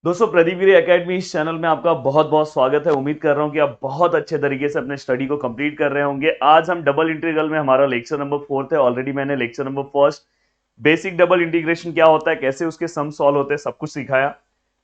दोस्तों प्रदीप गिरी एकेडमी इस चैनल में आपका बहुत बहुत स्वागत है। उम्मीद कर रहा हूं कि आप बहुत अच्छे तरीके से अपने स्टडी को कंप्लीट कर रहे होंगे। आज हम डबल इंटीग्रल में हमारा लेक्चर नंबर 4 है। ऑलरेडी मैंने lecture number first basic double integration क्या होता है, कैसे उसके सम सॉल्व होते हैं, सब कुछ सिखाया।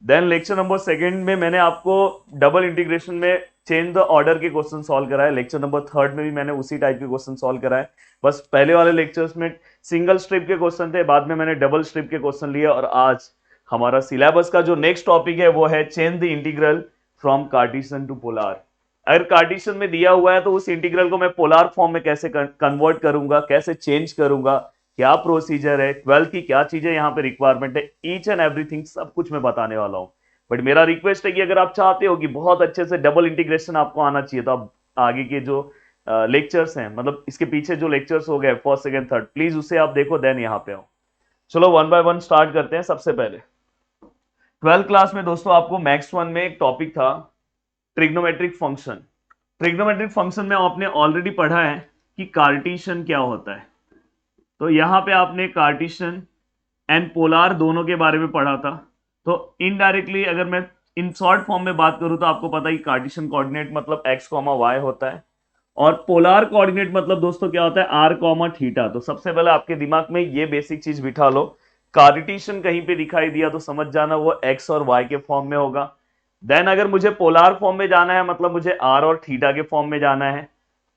देन लेक्चर नंबर सेकंड में मैंने आपको डबल इंटीग्रेशन में चेंज द ऑर्डर के क्वेश्चन सॉल्व कराए। लेक्चर नंबर थर्ड में भी मैंने उसी टाइप के क्वेश्चन सॉल्व कराए। बस पहले वाले लेक्चर्स में सिंगल स्ट्रिप के क्वेश्चन थे, बाद में मैंने डबल स्ट्रिप के क्वेश्चन लिए। और आज हमारा सिलेबस का जो नेक्स्ट टॉपिक है वो है change the integral from cartesian to polar. अगर कार्टेशियन में दिया हुआ है तो उस इंटीग्रल को मैं पोलार फॉर्म में कैसे कन्वर्ट करूंगा, कैसे चेंज करूंगा, क्या प्रोसीजर है, 12 की क्या चीजें यहाँ पे रिक्वायरमेंट है, ईच एंड एवरीथिंग सब कुछ मैं बताने वाला हूँ। बट मेरा रिक्वेस्ट है कि अगर आप चाहते हो कि बहुत अच्छे से डबल इंटीग्रेशन आपको आना चाहिए, तो आप आगे के जो लेक्चर्स हैं, मतलब इसके पीछे जो लेक्चर्स हो गए फर्स्ट सेकंड थर्ड, प्लीज उसे आप देखो, देन यहाँ पे आओ। चलो वन बाय वन स्टार्ट करते हैं। सबसे पहले 12th क्लास में दोस्तों आपको मैथ्स वन में एक टॉपिक था ट्रिग्नोमेट्रिक फंक्शन। ट्रिग्नोमेट्रिक फंक्शन में आपने ऑलरेडी पढ़ा है कि कार्टेशियन क्या होता है। तो यहां पे आपने कार्टेशियन एंड पोलार दोनों के बारे में पढ़ा था। तो इनडायरेक्टली अगर मैं इन शॉर्ट फॉर्म में बात करूं तो आपको पता है कि कार्टेशियन कोऑर्डिनेट मतलब एक्स कॉमा वाई होता है, और पोलार कोऑर्डिनेट मतलब दोस्तों क्या होता है, आर कॉमा थीटा। तो सबसे पहले आपके दिमाग में ये बेसिक चीज बिठा लो, कार्टेशियन कहीं पे दिखाई दिया तो समझ जाना वो एक्स और वाई के फॉर्म में होगा। देन अगर मुझे पोलार फॉर्म में जाना है, मतलब मुझे आर और थीटा के फॉर्म में जाना है।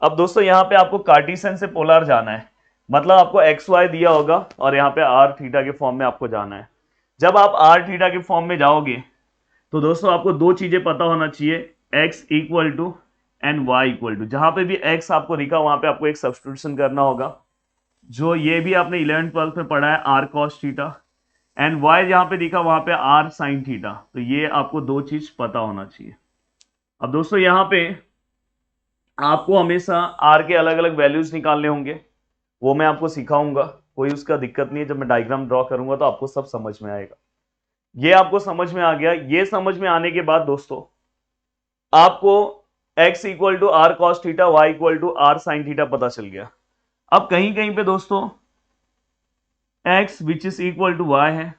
अब दोस्तों यहाँ पे आपको कार्टेशियन से पोलार जाना है, मतलब आपको एक्स वाई दिया होगा और यहाँ पे आर थीटा के फॉर्म में आपको जाना है। जब आप आर थीटा के फॉर्म में जाओगे तो दोस्तों आपको दो चीजें पता होना चाहिए, x equal to and y equal to. जहां पे भी x आपको दिखा वहां पे आपको एक सब्स्टिट्यूशन करना होगा, जो ये भी आपने 11th 12th में पढ़ा है, r cos theta. And y जहां पे दिखा वहां पे r sin थीटा। तो ये आपको दो चीज पता होना चाहिए। अब दोस्तों यहाँ पे आपको हमेशा r के अलग अलग वैल्यूज निकालने होंगे, वो मैं आपको सिखाऊंगा। कोई उसका दिक्कत नहीं है, जब मैं डायग्राम ड्रॉ करूंगा तो आपको सब समझ में आएगा। ये आपको समझ में आ गया। ये समझ में आने के बाद दोस्तों आपको x equal to R cos theta, Y equal to R sine theta पता चल गया। अब कहीं कहीं पे दोस्तों x which is equal to y है,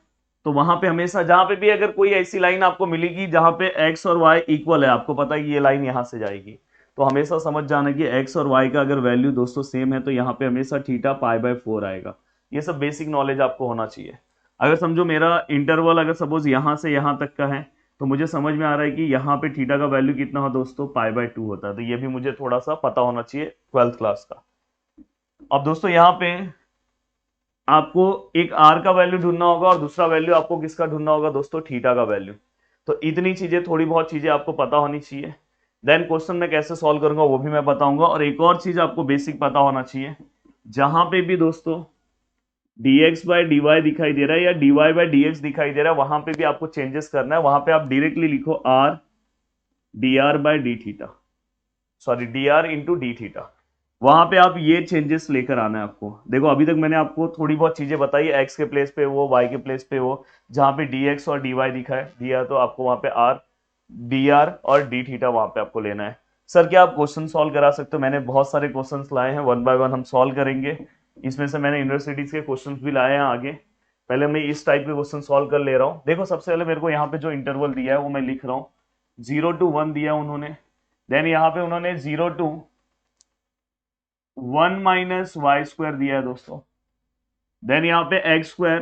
तो वहां पे हमेशा जहां पे भी अगर कोई ऐसी लाइन आपको मिलेगी जहां पे x और y इक्वल है, आपको पता है कि ये लाइन यहां से जाएगी, तो हमेशा समझ जाना कि x और y का अगर वैल्यू दोस्तों सेम है तो यहाँ पे हमेशा थीटा पाई बाय 4 आएगा। ये सब बेसिक नॉलेज आपको होना चाहिए। अगर समझो मेरा इंटरवल अगर सपोज यहां से यहां तक का है, तो मुझे समझ में आ रहा है कि यहाँ पे थीटा का वैल्यू कितना हो दोस्तों, पाई बाय 2 होता है। तो ये भी मुझे थोड़ा सा पता होना चाहिए 12th क्लास का। अब दोस्तों यहाँ पे आपको एक आर का वैल्यू ढूंढना होगा और दूसरा वैल्यू आपको किसका ढूंढना होगा दोस्तों, थीटा का वैल्यू। तो इतनी चीजें, थोड़ी बहुत चीजें आपको पता होनी चाहिए। देन क्वेश्चन में कैसे सॉल्व करूंगा वो भी मैं बताऊंगा। और एक और चीज आपको बेसिक पता होना चाहिए, जहां पे भी दोस्तों dx बाय dy दिखाई दे रहा है या dy बाय dx दिखाई दे रहा है, वहां पे भी आपको चेंजेस करना है। वहां पे आप डायरेक्टली लिखो r dr by D theta, sorry dr into D theta. वहां पे आप ये चेंजेस लेकर आना है आपको। देखो अभी तक मैंने आपको थोड़ी बहुत चीजें बताई, एक्स के प्लेस पे वो, वाई के प्लेस पे वो, जहां पे dx और dy दिया तो आपको वहां पे r dr और डी थीटा वहां पे आपको लेना है। सर क्या आप क्वेश्चन सॉल्व करा सकते हो? मैंने बहुत सारे क्वेश्चंस लाए हैं, वन बाय वन हम सॉल्व करेंगे। इसमें से मैंने यूनिवर्सिटीज के क्वेश्चंस भी लाए हैं आगे। पहले मैं इस टाइप के क्वेश्चन सॉल्व कर ले रहा हूँ। देखो सबसे पहले मेरे को यहाँ पे जो इंटरवल दिया है वो मैं लिख रहा हूँ, 0 to 1 दिया उन्होंने। देन यहाँ पे उन्होंने 0 to 1 माइनस वाई स्क्वायर दिया है दोस्तों। देन यहाँ पे X square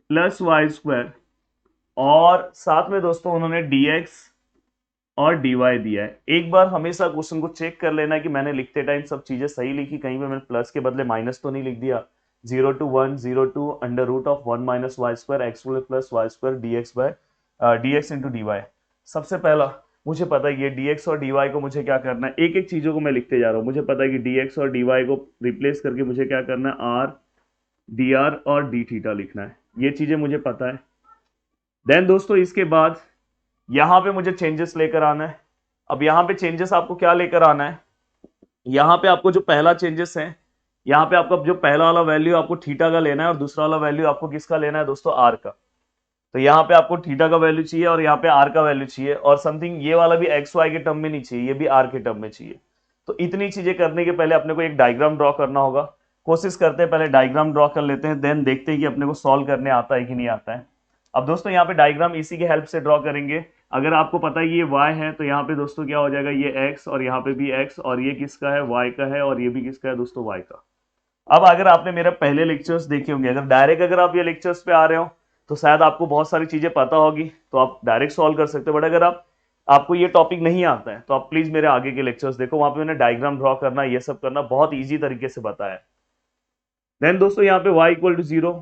plus Y square, और साथ में दोस्तों उन्होंने dx और dy दिया है। एक बार हमेशा क्वेश्चन को चेक कर लेना कि मैंने लिखते टाइम सब चीजें सही लिखी, कहीं पे मैंने प्लस के बदले माइनस तो नहीं लिख दिया। 0 to 1, 0 to under root of 1 minus Y square X plus Y square dx into dy। सबसे पहला मुझे पता है ये dx और dy को मुझे क्या करना है, एक एक चीजों को मैं लिखते जा रहा हूँ। मुझे पता है कि dx और dy को रिप्लेस करके मुझे क्या करना है, r dr और d थीटा लिखना है। ये चीजें मुझे पता है। देन दोस्तों इसके बाद यहां पे मुझे चेंजेस लेकर आना है। अब यहां पे चेंजेस आपको क्या लेकर आना है, यहां पे आपको जो पहला चेंजेस है, यहां पे आपका जो पहला वाला वैल्यू आपको थीटा का लेना है और दूसरा वाला वैल्यू आपको किसका लेना है दोस्तों, आर का। तो यहाँ पे आपको थीटा का वैल्यू चाहिए और यहाँ पे आर का वैल्यू चाहिए, और समथिंग ये वाला भी एक्स वाई के टर्म में नहीं चाहिए, ये भी आर के टर्म में चाहिए। तो इतनी चीजें करने के पहले अपने को एक डायग्राम ड्रॉ करना होगा। कोशिश करते हैं पहले डायग्राम ड्रॉ कर लेते हैं, देन देखते हैं कि अपने को सॉल्व करने आता है कि नहीं आता है। अब दोस्तों यहाँ पे डायग्राम इसी के हेल्प से ड्रॉ करेंगे। अगर आपको पता है ये y है तो यहाँ पे दोस्तों क्या हो जाएगा, ये x और यहाँ पे भी x, और ये किसका है, y का है, और ये भी किसका है दोस्तों, y का। अब अगर आपने मेरे पहले लेक्चर्स देखे होंगे, अगर आप ये लेक्चर्स पे आ रहे हो तो शायद आपको बहुत सारी चीजें पता होगी, तो आप डायरेक्ट सॉल्व कर सकते हो। बट अगर आपको ये टॉपिक नहीं आता है तो आप प्लीज मेरे आगे के लेक्चर्स देखो, वहां पे मैंने डायग्राम ड्रॉ करना, ये सब करना बहुत ईजी तरीके से बताया है। देन दोस्तों यहाँ पे y इक्वल टू 0,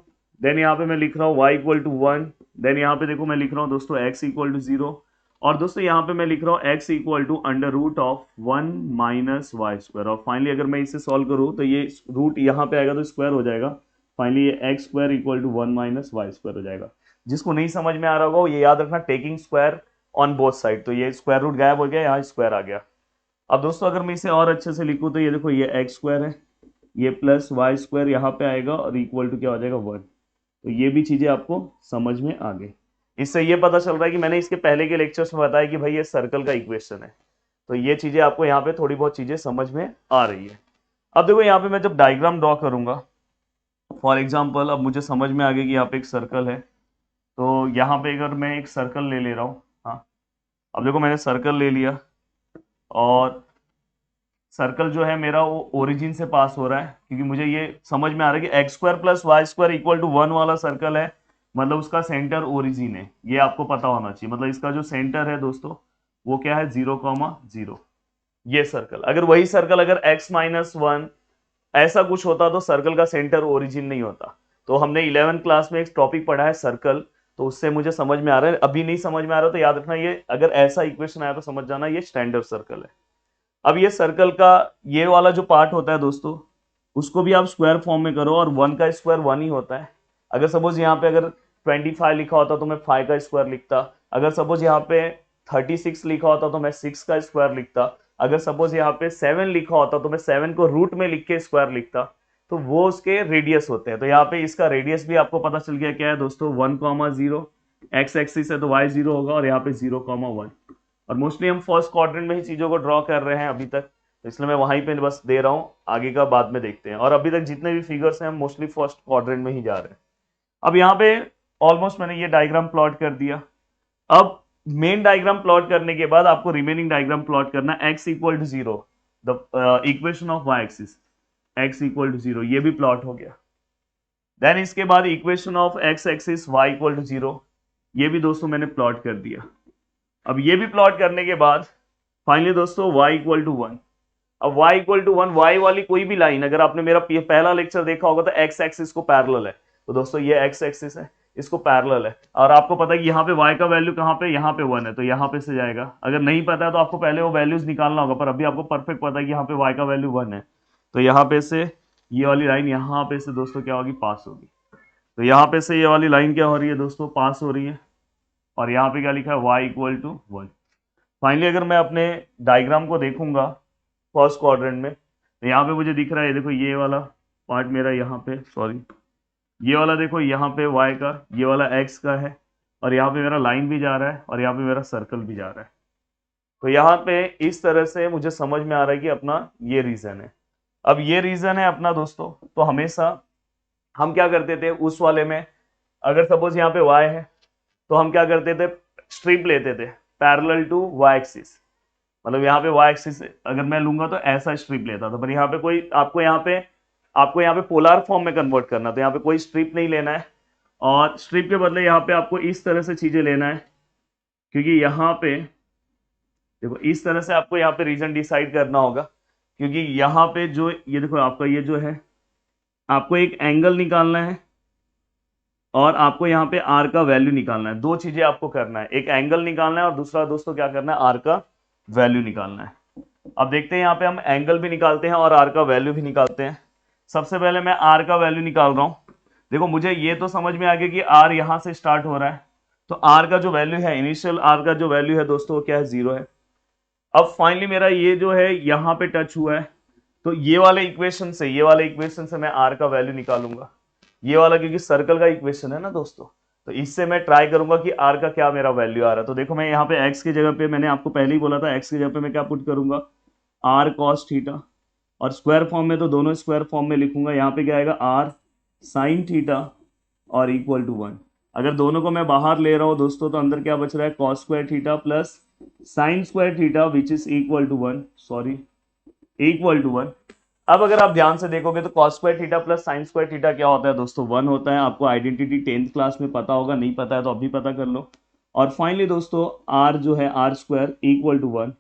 देन यहाँ पे मैं लिख रहा हूँ y इक्वल टू 1, देन यहाँ पे देखो मैं लिख रहा हूँ दोस्तों x इक्वल टू 0, और दोस्तों यहाँ पे मैं लिख रहा हूँ x equal to under root of 1 minus Y square. और फाइनली अगर मैं इसे सॉल्व करूँ तो ये रूट यहाँ पे आएगा तो स्क्वायर हो जाएगा, फाइनली ये X square equal to 1 minus Y square हो जाएगा। जिसको नहीं समझ में आ रहा होगा ये याद रखना, taking square on both side, तो ये स्क्वायर रूट गायब हो गया, यहाँ स्क्वायर आ गया। अब दोस्तों अगर मैं इसे और अच्छे से लिखूँ तो ये देखो ये एक्स स्क्वायर है, ये प्लस वाई स्क्वायर यहाँ पे आएगा और इक्वल टू क्या हो जाएगा 1। तो ये भी चीजें आपको समझ में आ गई। इससे ये पता चल रहा है कि मैंने इसके पहले के लेक्चर्स में बताया कि भाई ये सर्कल का इक्वेशन है, तो ये चीजें आपको यहाँ पे थोड़ी बहुत चीजें समझ में आ रही है। अब देखो यहाँ पे मैं जब डायग्राम ड्रॉ करूंगा, फॉर एग्जाम्पल अब मुझे समझ में आ गया कि यहाँ पे एक सर्कल है, तो यहाँ पे अगर मैं एक सर्कल ले रहा हूँ, हाँ अब देखो मैंने सर्कल ले लिया, और सर्कल जो है मेरा वो ओरिजिन से पास हो रहा है, क्योंकि मुझे ये समझ में आ रहा है कि X square plus Y square equal to 1 वाला सर्कल है, मतलब उसका सेंटर ओरिजिन है, ये आपको पता होना चाहिए। मतलब इसका जो सेंटर है दोस्तों वो क्या है, 0,0। ये सर्कल, अगर वही सर्कल अगर x माइनस 1 ऐसा कुछ होता तो सर्कल का सेंटर ओरिजिन नहीं होता। तो हमने 11th क्लास में एक टॉपिक पढ़ा है सर्कल, तो उससे मुझे समझ में आ रहा है। अभी नहीं समझ में आ रहा तो याद रखना, ये अगर ऐसा इक्वेशन आया तो समझ जाना ये स्टैंडर्ड सर्कल है। अब ये सर्कल का ये वाला जो पार्ट होता है दोस्तों, उसको भी आप स्क्वायर फॉर्म में करो, और 1 का स्क्वायर 1 ही होता है। अगर सपोज यहाँ पे अगर 25 लिखा होता तो मैं 5 का स्क्वायर लिखता, अगर सपोज यहाँ पे 36 लिखा होता तो मैं 6 का स्क्वायर लिखता, अगर सपोज यहाँ पे 7 लिखा होता तो मैं 7 को रूट में लिख के स्क्वायर लिखता। तो वो उसके रेडियस होते हैं, तो यहाँ पे इसका रेडियस भी आपको पता चल गया क्या है दोस्तों, 1,0, एक्स एक्सिस है तो y 0 होगा, और यहाँ पे 0,1। और मोस्टली हम फर्स्ट क्वाड्रेंट में ही चीजों को ड्रॉ कर रहे हैं अभी तक, तो इसलिए मैं वहीं पे बस दे रहा हूँ, आगे का बाद में देखते हैं। और अभी तक जितने भी फिगर्स हैं हम मोस्टली फर्स्ट क्वाड्रेंट में ही जा रहे हैं। अब यहाँ पे ऑलमोस्ट मैंने ये डायग्राम प्लॉट कर दिया। अब मेन डायग्राम प्लॉट करने के बाद आपको रिमेनिंग डायग्राम प्लॉट करना, x equal to 0, the equation of y axis, x equal to 0, ये भी प्लॉट हो गया। देन इसके बाद equation of x axis y equal to 0, ये भी दोस्तों मैंने प्लॉट कर दिया। अब ये भी प्लॉट करने के बाद फाइनली दोस्तों y इक्वल टू 1। अब y इक्वल टू 1, y वाली कोई भी लाइन, अगर आपने मेरा पहला लेक्चर देखा होगा तो x एक्सिस को पैरेलल है, तो दोस्तों ये x एक्सिस है, इसको पैरेलल है। और आपको पता है कि यहाँ पे y का वैल्यू कहाँ पे, यहाँ पे 1 है, तो यहाँ पे से जाएगा। अगर नहीं पता है तो आपको पहले वो वैल्यूज निकालना होगा, पर अभी आपको परफेक्ट पता है कि यहाँ पे y का वैल्यू 1 है, तो यहाँ पे से ये वाली लाइन यहाँ पे से दोस्तों क्या होगी, पास होगी। तो यहाँ पे से ये वाली लाइन क्या हो रही है दोस्तों, पास हो रही है। और यहाँ पे क्या लिखा है, y इक्वल टू 1। फाइनली अगर मैं अपने डायग्राम को देखूंगा फर्स्ट क्वाड्रेंट में, तो यहाँ पे मुझे दिख रहा है, देखो ये वाला पार्ट मेरा यहाँ पे, सॉरी ये वाला देखो यहाँ पे y का, ये वाला x का है, और यहाँ पे मेरा लाइन भी जा रहा है, और यहाँ पे मेरा सर्कल भी जा रहा है। तो यहाँ पे इस तरह से मुझे समझ में आ रहा है कि अपना ये रीजन है। अब ये रीजन है अपना दोस्तों, तो हमेशा हम क्या करते थे उस वाले में, अगर सपोज यहाँ पे y है तो हम क्या करते थे, स्ट्रिप लेते थे पैरेलल टू y एक्सिस। मतलब यहाँ पे y एक्सिस अगर मैं लूंगा तो ऐसा स्ट्रिप लेता था, पर यहाँ पे कोई आपको यहाँ पे पोलर फॉर्म में कन्वर्ट करना, तो यहाँ पे कोई स्ट्रिप नहीं लेना है, और स्ट्रिप के बदले यहाँ पे आपको इस तरह से चीजें लेना है, क्योंकि यहाँ पे देखो इस तरह से आपको यहाँ पे रीजन डिसाइड करना होगा। क्योंकि यहाँ पे जो ये देखो आपका ये जो है, आपको एक एंगल निकालना है और आपको यहाँ पे आर का वैल्यू निकालना है। दो चीजें आपको करना है, एक एंगल निकालना है और दूसरा दोस्तों क्या करना है, आर का वैल्यू निकालना है। अब देखते हैं यहाँ पे हम एंगल भी निकालते हैं और आर का वैल्यू भी निकालते हैं। सबसे पहले मैं आर का वैल्यू निकाल रहा हूँ। देखो मुझे ये तो समझ में आ गया कि आर यहाँ से स्टार्ट हो रहा है, तो आर का जो वैल्यू है, इनिशियल आर का जो वैल्यू है दोस्तों वो क्या है, 0 है। अब फाइनली मेरा ये जो है यहाँ पे टच हुआ है, तो ये वाले इक्वेशन से मैं आर का वैल्यू निकालूंगा, ये वाला, क्योंकि सर्कल का इक्वेशन है ना दोस्तों, तो इससे मैं ट्राई करूंगा कि आर का क्या मेरा वैल्यू आ रहा है। तो देखो मैं यहाँ पे एक्स की जगह पे, मैंने आपको पहले ही बोला था एक्स की जगह पे मैं क्या पुट करूंगा, आर कॉस थीटा, और स्क्वायर फॉर्म में तो दोनों स्क्वायर फॉर्म में लिखूंगा। यहाँ पे क्या आएगा, आर साइन थीटा और इक्वल टू 1। अगर दोनों को मैं बाहर ले रहा हूं दोस्तों तो अंदर क्या बच रहा है, cos square theta plus sine square theta which is equal to 1, sorry equal to 1। अब अगर आप ध्यान से देखोगे तो cos square theta plus sine square theta क्या होता है दोस्तों, 1 होता है। आपको आइडेंटिटी 10th क्लास में पता होगा, नहीं पता है तो अभी पता कर लो। और फाइनली दोस्तों आर जो है आर स्क्वायर इक्वल टू 1,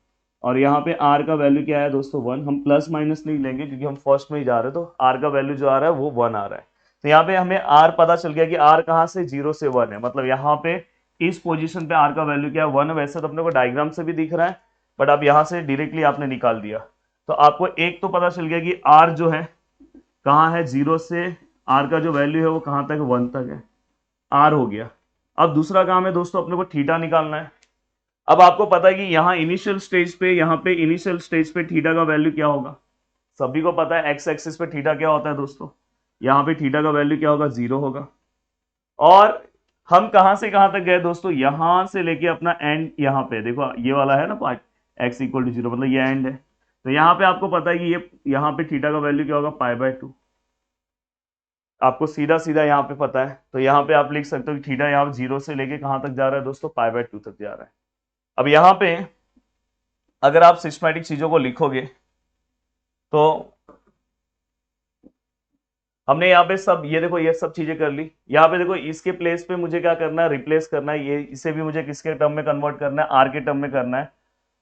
और यहाँ पे आर का वैल्यू क्या है दोस्तों 1। हम प्लस माइनस नहीं लेंगे क्योंकि हम फर्स्ट में ही जा रहे हैं, तो आर का वैल्यू जो आ रहा है वो 1 आ रहा है। तो यहाँ पे हमें आर पता चल गया कि आर कहाँ से 0 से 1 है, मतलब यहाँ पे इस पोजीशन पे आर का वैल्यू क्या है 1 है। वैसे तो अपने को डायग्राम से भी दिख रहा है, बट अब यहाँ से डायरेक्टली आपने निकाल दिया। तो आपको एक तो पता चल गया कि आर जो है कहाँ है, 0 से आर का जो वैल्यू है वो कहाँ तक, 1 तक है, आर हो गया। अब दूसरा काम है दोस्तों अपने को थीटा निकालना है। अब आपको पता है कि यहाँ इनिशियल स्टेज पे, यहाँ पे इनिशियल स्टेज पे थीटा का वैल्यू क्या होगा, सभी को पता है एक्स एक्सिस पे थीटा क्या होता है दोस्तों, यहाँ पे थीटा का वैल्यू क्या होगा, 0 होगा। और हम कहां से कहां तक गए दोस्तों, यहां से लेके अपना एंड, यहाँ पे देखो ये वाला है ना पार्ट, एक्स इक्वल टू 0 मतलब ये एंड है। तो यहाँ पे आपको पता है कि ये यहाँ पे थीटा का वैल्यू क्या होगा, π/2। आपको सीधा सीधा यहाँ पे पता है, तो यहाँ पे आप लिख सकते हो कि थीटा यहाँ 0 से लेके कहां तक जा रहा है दोस्तों, π/2 तक जा रहा है। अब यहाँ पे अगर आप सिस्टमैटिक चीजों को लिखोगे तो हमने यहाँ पे सब ये देखो ये सब चीजें कर ली। यहाँ पे देखो इसके प्लेस पे मुझे क्या करना है, रिप्लेस करना है, ये इसे भी मुझे किसके टर्म में कन्वर्ट करना है, आर के टर्म में करना है।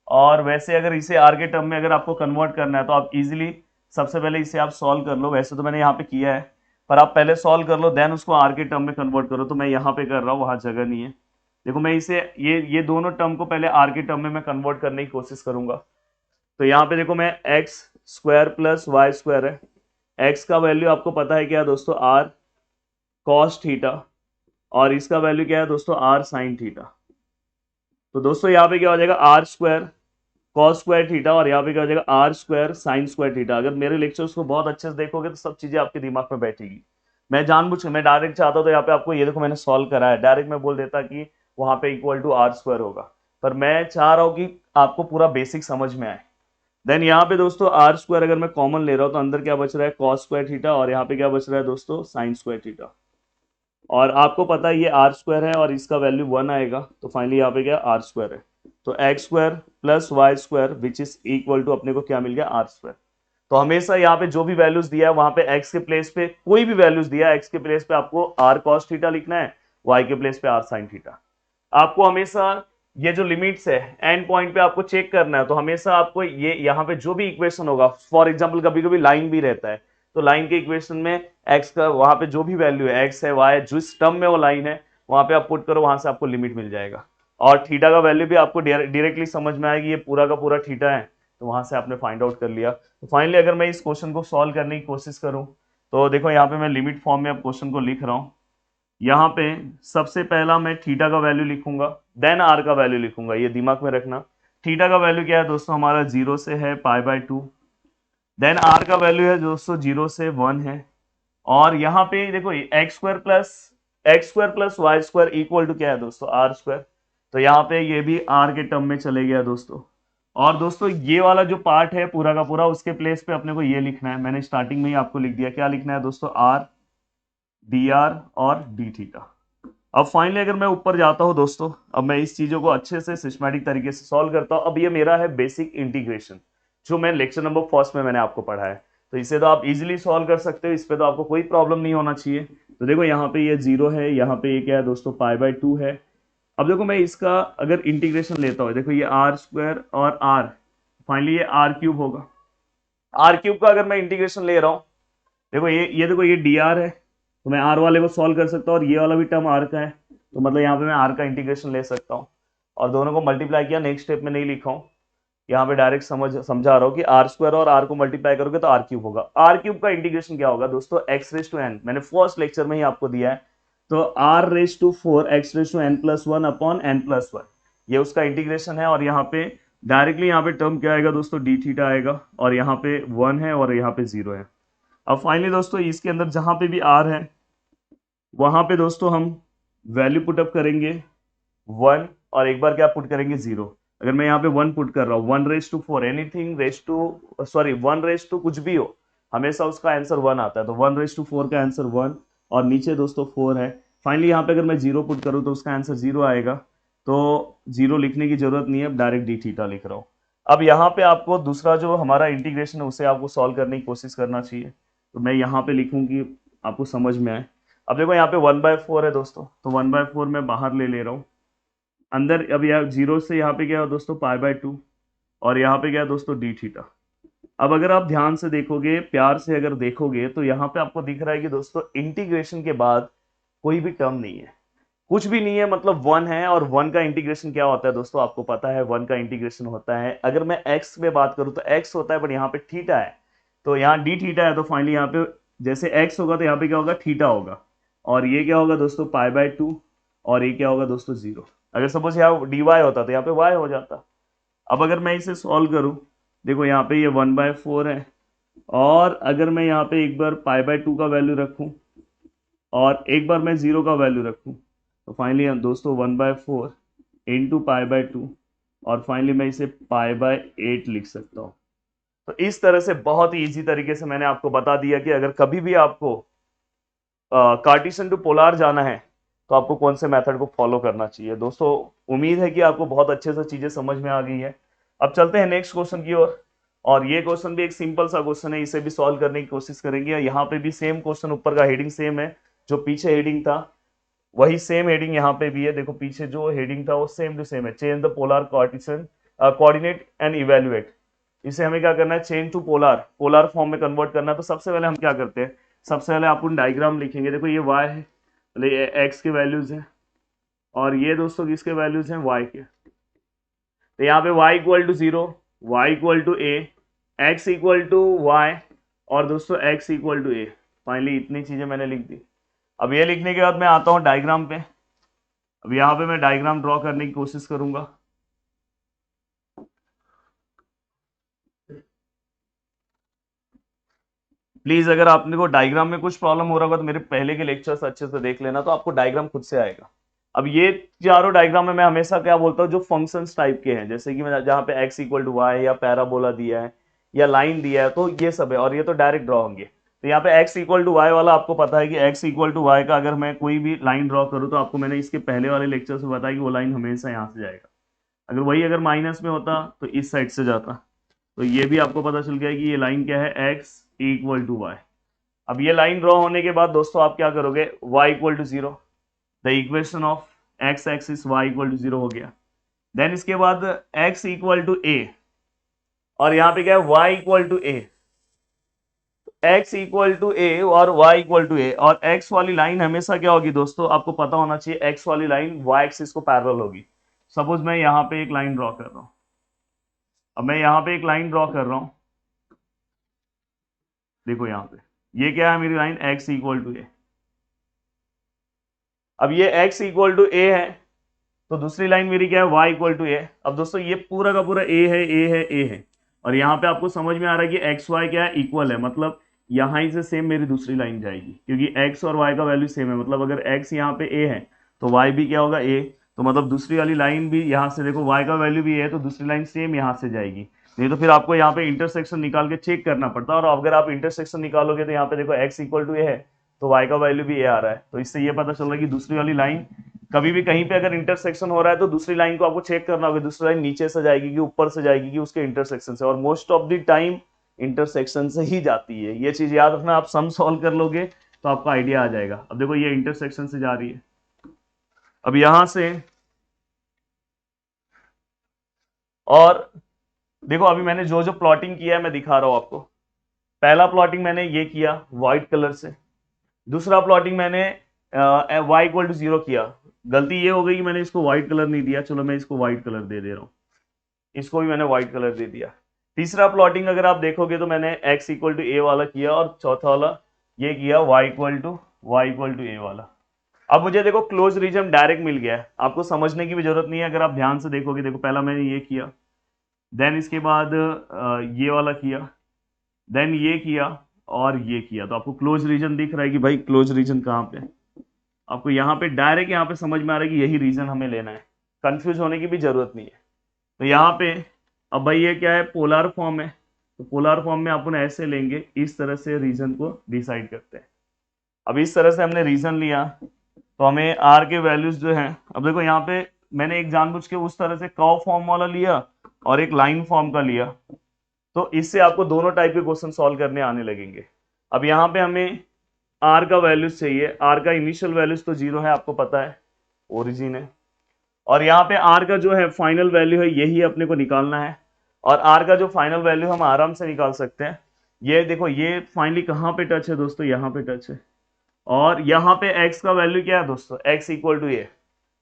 और वैसे अगर इसे आर के टर्म में अगर आपको कन्वर्ट करना है तो आप इजीली सबसे पहले इसे आप सॉल्व कर लो। वैसे तो मैंने यहाँ पे किया है, पर आप पहले सॉल्व कर लो, देन उसको आर के टर्म में कन्वर्ट करो। तो मैं यहाँ पे कर रहा हूँ, वहां जगह नहीं है। देखो मैं इसे ये दोनों टर्म को पहले आर के टर्म में मैं कन्वर्ट करने की कोशिश करूंगा। तो यहाँ पे देखो मैं X square plus Y square है, एक्स का वैल्यू आपको पता है क्या है दोस्तों, आर कॉस थीटा, और इसका वैल्यू क्या है दोस्तों, आर साइन थीटा। तो दोस्तों यहाँ पे क्या हो जाएगा, R square cos square theta, और यहाँ पे क्या हो जाएगा, R square sine square theta. अगर मेरे लेक्चर्स को बहुत अच्छे से देखोगे तो सब चीजें आपके दिमाग में बैठेगी। मैं जानबूझ के मैं डायरेक्ट चाहता हूँ तो यहाँ पे आपको ये देखो मैंने सॉल्व करा है, डायरेक्ट मैं बोल देता कि वहां पे इक्वल टू आर स्क्वायर होगा, पर मैं चाह रहा हूँ कि आपको पूरा बेसिक समझ में आए। देन यहाँ पे दोस्तों आर स्क्वायर अगर मैं कॉमन ले रहा हूँ तो अंदर क्या बच रहा है, कॉस स्क्वायर थीटा, और यहाँ पे क्या बच रहा है दोस्तों, साइन स्क्वायर थीटा। और आपको पता है ये आर स्क्वायर है और इसका वैल्यू 1 आएगा, तो फाइनली यहाँ पे क्या आर स्क्वायर है। तो X square plus Y square which is equal to अपने को क्या मिल गया, आर स्क्वायर। तो हमेशा यहाँ पे जो भी वैल्यूज दिया है वहां पे एक्स के प्लेस पे कोई भी वैल्यूज दिया है, एक्स के प्लेस पे आपको आर कॉस थीटा लिखना है, वाई के प्लेस पे आर साइन थीटा। आपको हमेशा ये जो लिमिट्स है एंड पॉइंट पे आपको चेक करना है, तो हमेशा आपको ये यहाँ पे जो भी इक्वेशन होगा, फॉर एग्जांपल कभी कभी लाइन भी रहता है, तो लाइन के इक्वेशन में एक्स का वहां पे जो भी वैल्यू है, एक्स है वाई है, जिस टर्म में वो लाइन है वहां पे आप पुट करो, वहां से आपको लिमिट मिल जाएगा। और थीटा का वैल्यू भी आपको डायरेक्टली समझ में आएगी, ये पूरा का पूरा थीटा है, तो वहां से आपने फाइंड आउट कर लिया। तो फाइनली अगर मैं इस क्वेश्चन को सॉल्व करने की कोशिश करूं तो देखो यहाँ पे मैं लिमिट फॉर्म में अब क्वेश्चन को लिख रहा हूं। यहाँ पे सबसे पहला मैं थीटा का वैल्यू लिखूंगा, देन आर का वैल्यू लिखूंगा, ये दिमाग में रखना। थीटा का वैल्यू क्या है दोस्तों, हमारा 0 से है π/2। देन आर का वैल्यू है दोस्तों 0 से 1 है। और यहाँ पे देखो X square plus Y square equal to क्या है दोस्तों, आर स्क्वायर। तो यहाँ पे ये भी आर के टर्म में चले गया दोस्तों। और दोस्तों ये वाला जो पार्ट है पूरा का पूरा, उसके प्लेस पे अपने को ये लिखना है, मैंने स्टार्टिंग में ही आपको लिख दिया, क्या लिखना है दोस्तों, आर डी आर और डी थीटा। अब फाइनली अगर मैं ऊपर जाता हूं दोस्तों, अब मैं इस चीजों को अच्छे से सिस्टमैटिक तरीके से सॉल्व करता हूं। अब ये मेरा है बेसिक इंटीग्रेशन, जो मैं लेक्चर नंबर फर्स्ट में मैंने आपको पढ़ा है, तो इसे तो आप इजीली सॉल्व कर सकते हो, इस पे तो आपको कोई प्रॉब्लम नहीं होना चाहिए। तो देखो यहाँ पे ये 0 है, यहाँ पे ये क्या है दोस्तों, π/2 है। अब देखो मैं इसका अगर इंटीग्रेशन लेता हूँ, देखो ये आर स्क्वायर और आर, फाइनली ये आर क्यूब होगा। आर क्यूब का अगर मैं इंटीग्रेशन ले रहा हूँ, देखो ये देखो ये डी आर है, तो मैं आर वाले को सॉल्व कर सकता हूँ, और ये वाला भी टर्म आर का है, तो मतलब यहाँ पे मैं आर का इंटीग्रेशन ले सकता हूँ। और दोनों को मल्टीप्लाई किया, नेक्स्ट स्टेप में नहीं लिखा हूँ, यहाँ पे डायरेक्ट समझा रहा हूँ कि आर स्क्वायर और आर को मल्टीप्लाई करोगे तो आर क्यूब होगा। आर क्यूब का इंटीग्रेशन क्या होगा दोस्तों, एक्स रेज टू एन, मैंने फर्स्ट लेक्चर में ही आपको दिया है। तो R raise to 4 X raise to N plus 1 upon N plus 1, ये उसका इंटीग्रेशन है। और यहाँ पे डायरेक्टली यहाँ पे टर्म क्या आएगा दोस्तों, डी थीटा आएगा, और यहाँ पे 1 है और यहाँ पे 0 है। अब फाइनली दोस्तों इसके अंदर जहां पे भी आर है वहां पे दोस्तों हम वैल्यू पुटअप करेंगे 1, और एक बार क्या पुट करेंगे 0। अगर मैं यहाँ पे 1 पुट कर रहा हूँ, 1/4 एनीथिंग रेज टू, सॉरी 1 कुछ भी हो, हमेशा उसका आंसर 1 आता है। तो 1/4 का आंसर 1, और नीचे दोस्तों 4 है। फाइनली यहाँ पे अगर मैं जीरो पुट करूँ तो उसका आंसर जीरो आएगा, तो जीरो लिखने की जरूरत नहीं है, अब डायरेक्ट डी थीटा लिख रहा हूँ। अब यहाँ पे आपको दूसरा जो हमारा इंटीग्रेशन है उसे आपको सॉल्व करने की कोशिश करना चाहिए, तो मैं यहाँ पे लिखूँ कि आपको समझ में आए। अब देखो यहाँ पे 1/4 है दोस्तों, तो 1/4 मैं बाहर ले रहा हूँ, अंदर अब यहाँ जीरो से यहाँ पे क्या है दोस्तों π/2, और यहाँ पे क्या है दोस्तों डी थीटा। अब अगर आप ध्यान से देखोगे, प्यार से अगर देखोगे, तो यहाँ पे आपको दिख रहा है कि दोस्तों इंटीग्रेशन के बाद कोई भी टर्म नहीं है, कुछ भी नहीं है, मतलब वन है। और वन का इंटीग्रेशन क्या होता है दोस्तों, आपको पता है वन का इंटीग्रेशन होता है, अगर मैं एक्स में बात करूं तो एक्स होता है, बट यहाँ पे थीटा है, तो यहाँ डी थीटा है, तो फाइनली यहाँ पे जैसे एक्स होगा तो यहाँ पे क्या होगा, थीटा होगा, और ये क्या होगा दोस्तों π/2, और ये क्या होगा दोस्तों जीरो। अगर सपोज यहाँ डी वाई होता तो यहाँ पे वाई हो जाता। अब अगर मैं इसे सॉल्व करूं, देखो यहाँ पे ये 1/4 है, और अगर मैं यहाँ पे एक बार π/2 का वैल्यू रखूं और एक बार मैं जीरो का वैल्यू रखूं, तो फाइनली दोस्तों 1/4 इंटू π/2, और फाइनली मैं इसे π/8 लिख सकता हूँ। तो इस तरह से बहुत ही इजी तरीके से मैंने आपको बता दिया कि अगर कभी भी आपको कार्टेशियन टू पोलर जाना है तो आपको कौन से मेथड को फॉलो करना चाहिए। दोस्तों उम्मीद है कि आपको बहुत अच्छे से चीजें समझ में आ गई है। अब चलते हैं नेक्स्ट क्वेश्चन की ओर, और ये क्वेश्चन भी एक सिंपल सा क्वेश्चन है, इसे भी सॉल्व करने की कोशिश करेंगे। यहाँ पे भी सेम क्वेश्चन, ऊपर का हेडिंग सेम है, जो पीछे हेडिंग था वही सेम हेडिंग यहाँ पे भी है। देखो पीछे जो हेडिंग था वो सेम टू सेम है, change the polar cartesian coordinate and evaluate. इसे हमें क्या करना है, change to polar, polar form में कन्वर्ट करना है। तो सबसे पहले हम क्या करते हैं, सबसे पहले आप उन डायग्राम लिखेंगे। देखो ये y है, मतलब ये x के वैल्यूज हैं, और ये दोस्तों किसके वैल्यूज हैं, y के। तो यहाँ पे y equal to 0, y equal to a, x equal to y, और दोस्तों x equal to a। Finally इतनी चीजें मैंने लिख दी। अब ये लिखने के बाद मैं आता हूँ डायग्राम पे। अब यहाँ पे मैं डायग्राम ड्रॉ करने की कोशिश करूंगा। प्लीज अगर आपने को डायग्राम में कुछ प्रॉब्लम हो रहा होगा तो मेरे पहले के लेक्चर्स अच्छे से देख लेना, तो आपको डायग्राम खुद से आएगा। अब ये चारों डायग्राम में मैं हमेशा क्या बोलता हूँ, जो फंक्शंस टाइप के हैं, जैसे कि मैं जहाँ पे x इक्वल टू वाई या पैराबोला दिया है या लाइन दिया है, तो ये सब है, और ये तो डायरेक्ट ड्रॉ होंगे। तो यहाँ पे x इक्वल टू वाई वाला आपको पता है कि x इक्वल टू वाई का अगर मैं कोई भी लाइन ड्रॉ करूँ, तो आपको मैंने इसके पहले वाले लेक्चर से बताया कि वो लाइन हमेशा यहाँ से जाएगा। अगर वही अगर माइनस में होता तो इस साइड से जाता। तो ये भी आपको पता चल गया कि ये लाइन क्या है, x इक्वल टू वाई। अब ये लाइन ड्रॉ होने के बाद दोस्तों आप क्या करोगे, y equal to 0, the equation of x axis y equal to 0 हो गया। देन इसके बाद x इक्वल टू a, और यहाँ पे क्या है, y equal to a, x equal to a और y इक्वल टू a, और x वाली लाइन हमेशा क्या होगी दोस्तों, आपको पता होना चाहिए, x वाली लाइन y एक्सिस को पैरेलल होगी। सपोज मैं यहाँ पे एक लाइन ड्रॉ कर रहा हूँ, अब मैं यहाँ पे एक लाइन ड्रॉ कर रहा हूँ, देखो यहाँ पे ये क्या है मेरी line, x equal to a। अब ये x इक्वल टू a है, तो दूसरी लाइन मेरी क्या है, y इक्वल टू a। अब दोस्तों ये पूरा का पूरा a है, a है, a है, और यहाँ पे आपको समझ में आ रहा है कि एक्स वाई क्या है, इक्वल है, मतलब यहाँ ही से सेम मेरी दूसरी लाइन जाएगी, क्योंकि x और y का वैल्यू सेम है। मतलब अगर x यहाँ पे a है तो y भी क्या होगा, a, तो मतलब दूसरी वाली लाइन भी यहाँ से, देखो y का वैल्यू भी a है, तो दूसरी लाइन सेम यहाँ से जाएगी। नहीं तो फिर आपको यहाँ पे इंटरसेक्शन निकाल के चेक करना पड़ता है, और अगर आप इंटरसेक्शन निकालोगे तो यहाँ पे देखो x इक्वल टू a है, तो y का वैल्यू भी a आ रहा है। तो इससे ये पता चल रहा है कि दूसरी वाली लाइन, कभी भी कहीं पे अगर इंटरसेक्शन हो रहा है तो दूसरी लाइन को आपको चेक करना होगा, दूसरी लाइन नीचे से जाएगी कि ऊपर से जाएगी कि उसके इंटरसेक्शन से, और most of the time intersection से ही जाती है। ये चीज याद रखना, आप सम सॉल्व कर लोगे तो आपका आइडिया आ जाएगा। अब देखो ये इंटरसेक्शन से जा रही है, अब यहां से, और देखो अभी मैंने जो जो प्लॉटिंग किया है मैं दिखा रहा हूं आपको। पहला प्लॉटिंग मैंने ये किया व्हाइट कलर से, दूसरा प्लॉटिंग मैंने y इक्वल टू 0 किया। गलती ये हो गई कि मैंने इसको व्हाइट कलर नहीं दिया, चलो मैं इसको व्हाइट कलर दे रहा हूँ, इसको भी मैंने व्हाइट कलर दे दिया। तीसरा प्लॉटिंग अगर आप देखोगे तो मैंने x इक्वल टू a वाला किया, और चौथा वाला ये किया y इक्वल टू a वाला। अब मुझे देखो क्लोज रीजन डायरेक्ट मिल गया है, आपको समझने की भी जरूरत नहीं है। अगर आप ध्यान से देखोगे, देखो पहला मैंने ये किया, देन इसके बाद ये वाला किया, देन ये किया, और ये किया, तो आपको क्लोज रीजन दिख रहा है कि भाई क्लोज रीजन कहाँ पे। आपको यहाँ पे डायरेक्ट यहाँ पे समझ में आ रहा है कि यही रीजन हमें लेना है, कंफ्यूज होने की भी जरूरत नहीं है। तो यहाँ पे अब भाई ये क्या है, पोलर फॉर्म है, तो पोलर फॉर्म में अपन ऐसे लेंगे, इस तरह से रीजन को डिसाइड करते हैं। अब इस तरह से हमने रीजन लिया, तो हमें आर के वैल्यूज जो हैं, अब देखो यहाँ पे मैंने एक जानबूझ के उस तरह से कर्व फॉर्म वाला लिया और एक लाइन फॉर्म का लिया, तो इससे आपको दोनों टाइप के क्वेश्चन सॉल्व करने आने लगेंगे। अब यहाँ पे हमें आर का वैल्यूज चाहिए, आर का इनिशियल वैल्यूज तो 0 है, आपको पता है, ओरिजिन है। और यहाँ पे आर का जो है फाइनल वैल्यू है, यही अपने को निकालना है। और आर का जो फाइनल वैल्यू हम आराम से निकाल सकते हैं। ये देखो, ये फाइनली कहाँ पे टच है दोस्तों, यहाँ पे टच है। और यहाँ पे x का वैल्यू क्या है दोस्तों, x इक्वल टू ए।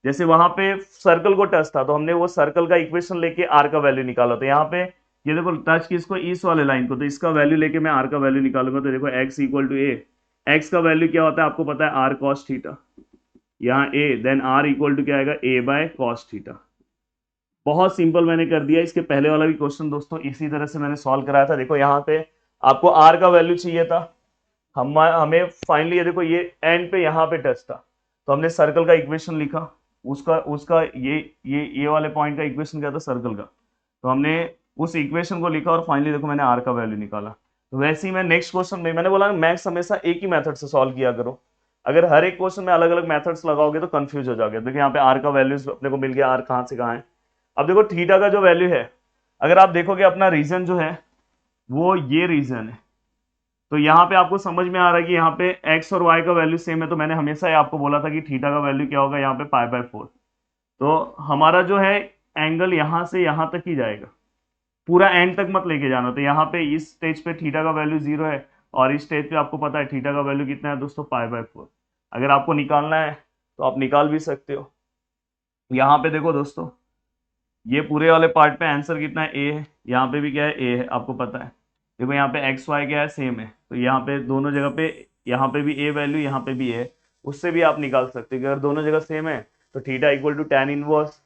जैसे वहां पे सर्कल को टच था तो हमने वो सर्कल का इक्वेशन लेके आर का वैल्यू निकाला, तो यहाँ पे ये देखो टच किसको, इस वाले लाइन को, तो इसका वैल्यू लेके मैं आर का वैल्यू निकालूंगा। तो देखो x equal to A, X का वैल्यू क्या होता है आपको पता है, आर कॉस थीटा, यहाँ a, then r equal to क्या आएगा, a बाय कॉस थीटा। बहुत सिंपल मैंने कर दिया। इसके पहले वाला भी क्वेश्चन दोस्तों इसी तरह से मैंने सॉल्व कराया था। देखो यहाँ पे आपको आर का वैल्यू चाहिए था, हमें फाइनली ये देखो, ये एंड पे यहाँ पे टच था, तो हमने सर्कल का इक्वेशन लिखा, उसका उसका ये वाले पॉइंट का इक्वेशन क्या था, सर्कल का, तो हमने उस इक्वेशन को लिखा और फाइनली देखो मैंने आर का वैल्यू निकाला। तो वैसे ही मैं नेक्स्ट क्वेश्चन में, मैंने बोला मैथ्स हमेशा एक ही मेथड से सॉल्व किया करो, अगर हर एक क्वेश्चन में अलग अलग मेथड्स लगाओगे तो कंफ्यूज हो जाओगे। देखिए यहाँ पे आर का वैल्यूज अपने को मिल गया, आर कहाँ से कहाँ है। अब देखो थीटा का जो वैल्यू है, अगर आप देखोगे अपना रीजन जो है वो ये रीजन है, तो यहाँ पे आपको समझ में आ रहा है कि यहाँ पे एक्स और वाई का वैल्यू सेम है, तो मैंने हमेशा ही आपको बोला था कि थीटा का वैल्यू क्या होगा, यहाँ पे पाई बाय 4। तो हमारा जो है एंगल यहाँ से यहाँ तक ही जाएगा, पूरा एंड तक मत लेके जाना। तो यहाँ पे इस स्टेज पे थीटा का वैल्यू 0 है और इस स्टेज पे आपको पता है थीटा का वैल्यू कितना है दोस्तों, पाई बाय 4। अगर आपको निकालना है तो आप निकाल भी सकते हो। यहाँ पे देखो दोस्तों, ये पूरे वाले पार्ट पे आंसर कितना है, ए है, यहाँ पे भी क्या है, ए है, आपको पता है। देखो यहाँ पे एक्स वाई क्या है, सेम है, तो यहाँ पे दोनों जगह पे, यहाँ पे भी ए वैल्यू, यहाँ पे भी ए, उससे भी आप निकाल सकते हो कि अगर दोनों जगह सेम है तो theta equal to tan inverse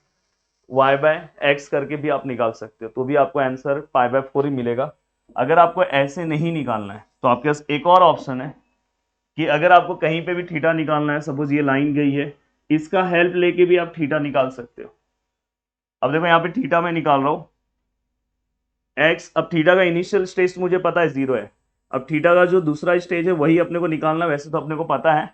Y by X करके भी आप निकाल सकते हो, तो भी आपको आंसर पाई बाय 4 ही मिलेगा। अगर आपको ऐसे नहीं निकालना है तो आपके पास एक और ऑप्शन है कि अगर आपको कहीं पे भी थीटा निकालना है, सपोज ये लाइन गई है, इसका हेल्प लेके भी आप थीटा निकाल सकते हो। अब देखो यहाँ पे थीटा मैं निकाल रहा हूँ एक्स, अब थीटा का इनिशियल स्टेज मुझे पता है 0 है, अब थीटा का जो दूसरा स्टेज है वही अपने को निकालना, वैसे तो अपने को पता है,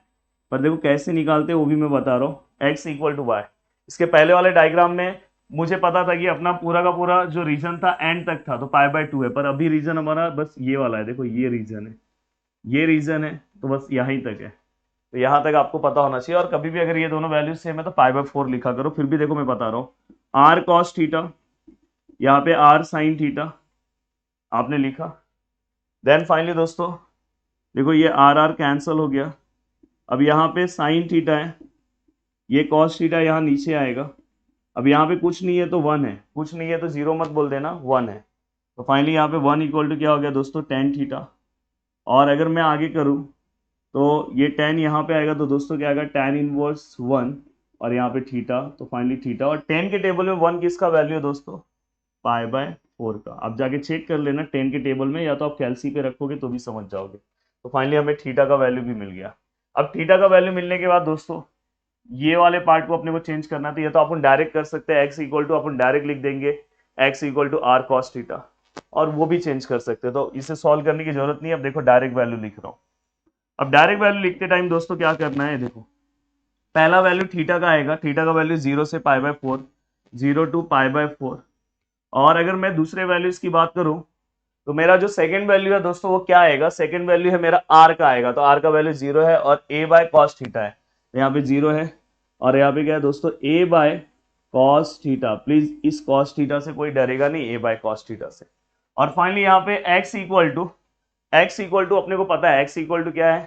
पर देखो कैसे निकालते हैं वो भी मैं बता रहा हूँ। एक्स इक्वल टू वाई, इसके पहले वाले डायग्राम में मुझे पता था कि अपना पूरा का पूरा जो रीजन था एंड तक था, तो पाई बाय 2 है, पर अभी रीजन हमारा बस ये वाला है, देखो ये रीजन है, ये रीजन है, तो बस यहीं तक है, तो यहाँ तक आपको पता होना चाहिए। और कभी भी अगर ये दोनों वैल्यूज सेम है तो पाई बाय 4 लिखा करो। फिर भी देखो मैं बता रहा हूँ, आर कॉस थीटा, यहाँ पे आर साइन थीटा आपने लिखा, देन फाइनली दोस्तों देखो ये आर आर कैंसल हो गया, अब यहाँ पे साइन थीटा है, ये कॉस थीटा यहाँ नीचे आएगा, अब यहाँ पे कुछ नहीं है तो 1 है, कुछ नहीं है तो 0 मत बोल देना, 1 है, तो फाइनली यहाँ पे 1 इक्वल टू क्या हो गया दोस्तों, tan थीटा। और अगर मैं आगे करूँ तो ये tan यहाँ पे आएगा, तो दोस्तों क्या आएगा, tan इनवर्स 1, और यहाँ पे थीटा, तो फाइनली थीटा। और tan के टेबल में 1 किसका वैल्यू है दोस्तों, पाई बाय 4 का। आप जाके चेक कर लेना 10 के टेबल में, या तो आप कैलसी पे रखोगे तो भी समझ जाओगे। तो फाइनली हमें थीटा का वैल्यू भी मिल गया। अब थीटा का वैल्यू मिलने के बाद दोस्तों ये वाले पार्ट को अपने को चेंज करना, तो ये तो अपन डायरेक्ट कर सकते हैं, एक्स इक्वल टू अपन डायरेक्ट लिख देंगे X equal to R cos theta, और वो भी चेंज कर सकते हैं, तो इसे सॉल्व करने की जरूरत नहीं है। अब देखो डायरेक्ट वैल्यू लिख रहा हूँ। अब डायरेक्ट वैल्यू लिखते टाइम दोस्तों क्या करना है, देखो पहला वैल्यू थीटा का आएगा, थीटा का वैल्यू 0 से pi by 4, 0 to pi by 4। और अगर मैं दूसरे वैल्यूज की बात करूं तो मेरा जो सेकंड वैल्यू है दोस्तों वो क्या आएगा, सेकंड वैल्यू है मेरा आर का आएगा, तो आर का वैल्यू 0 है और ए बाय कॉस थीटा है, तो यहाँ पे 0 है, और यहाँ पे क्या है दोस्तों, ए बाय कॉस थीटा। प्लीज इस कॉस थीटा से कोई डरेगा नहीं, ए बाय कॉस थीटा से। और फाइनली यहाँ पे एक्स इक्वल टू अपने को पता है, एक्स इक्वल टू क्या है,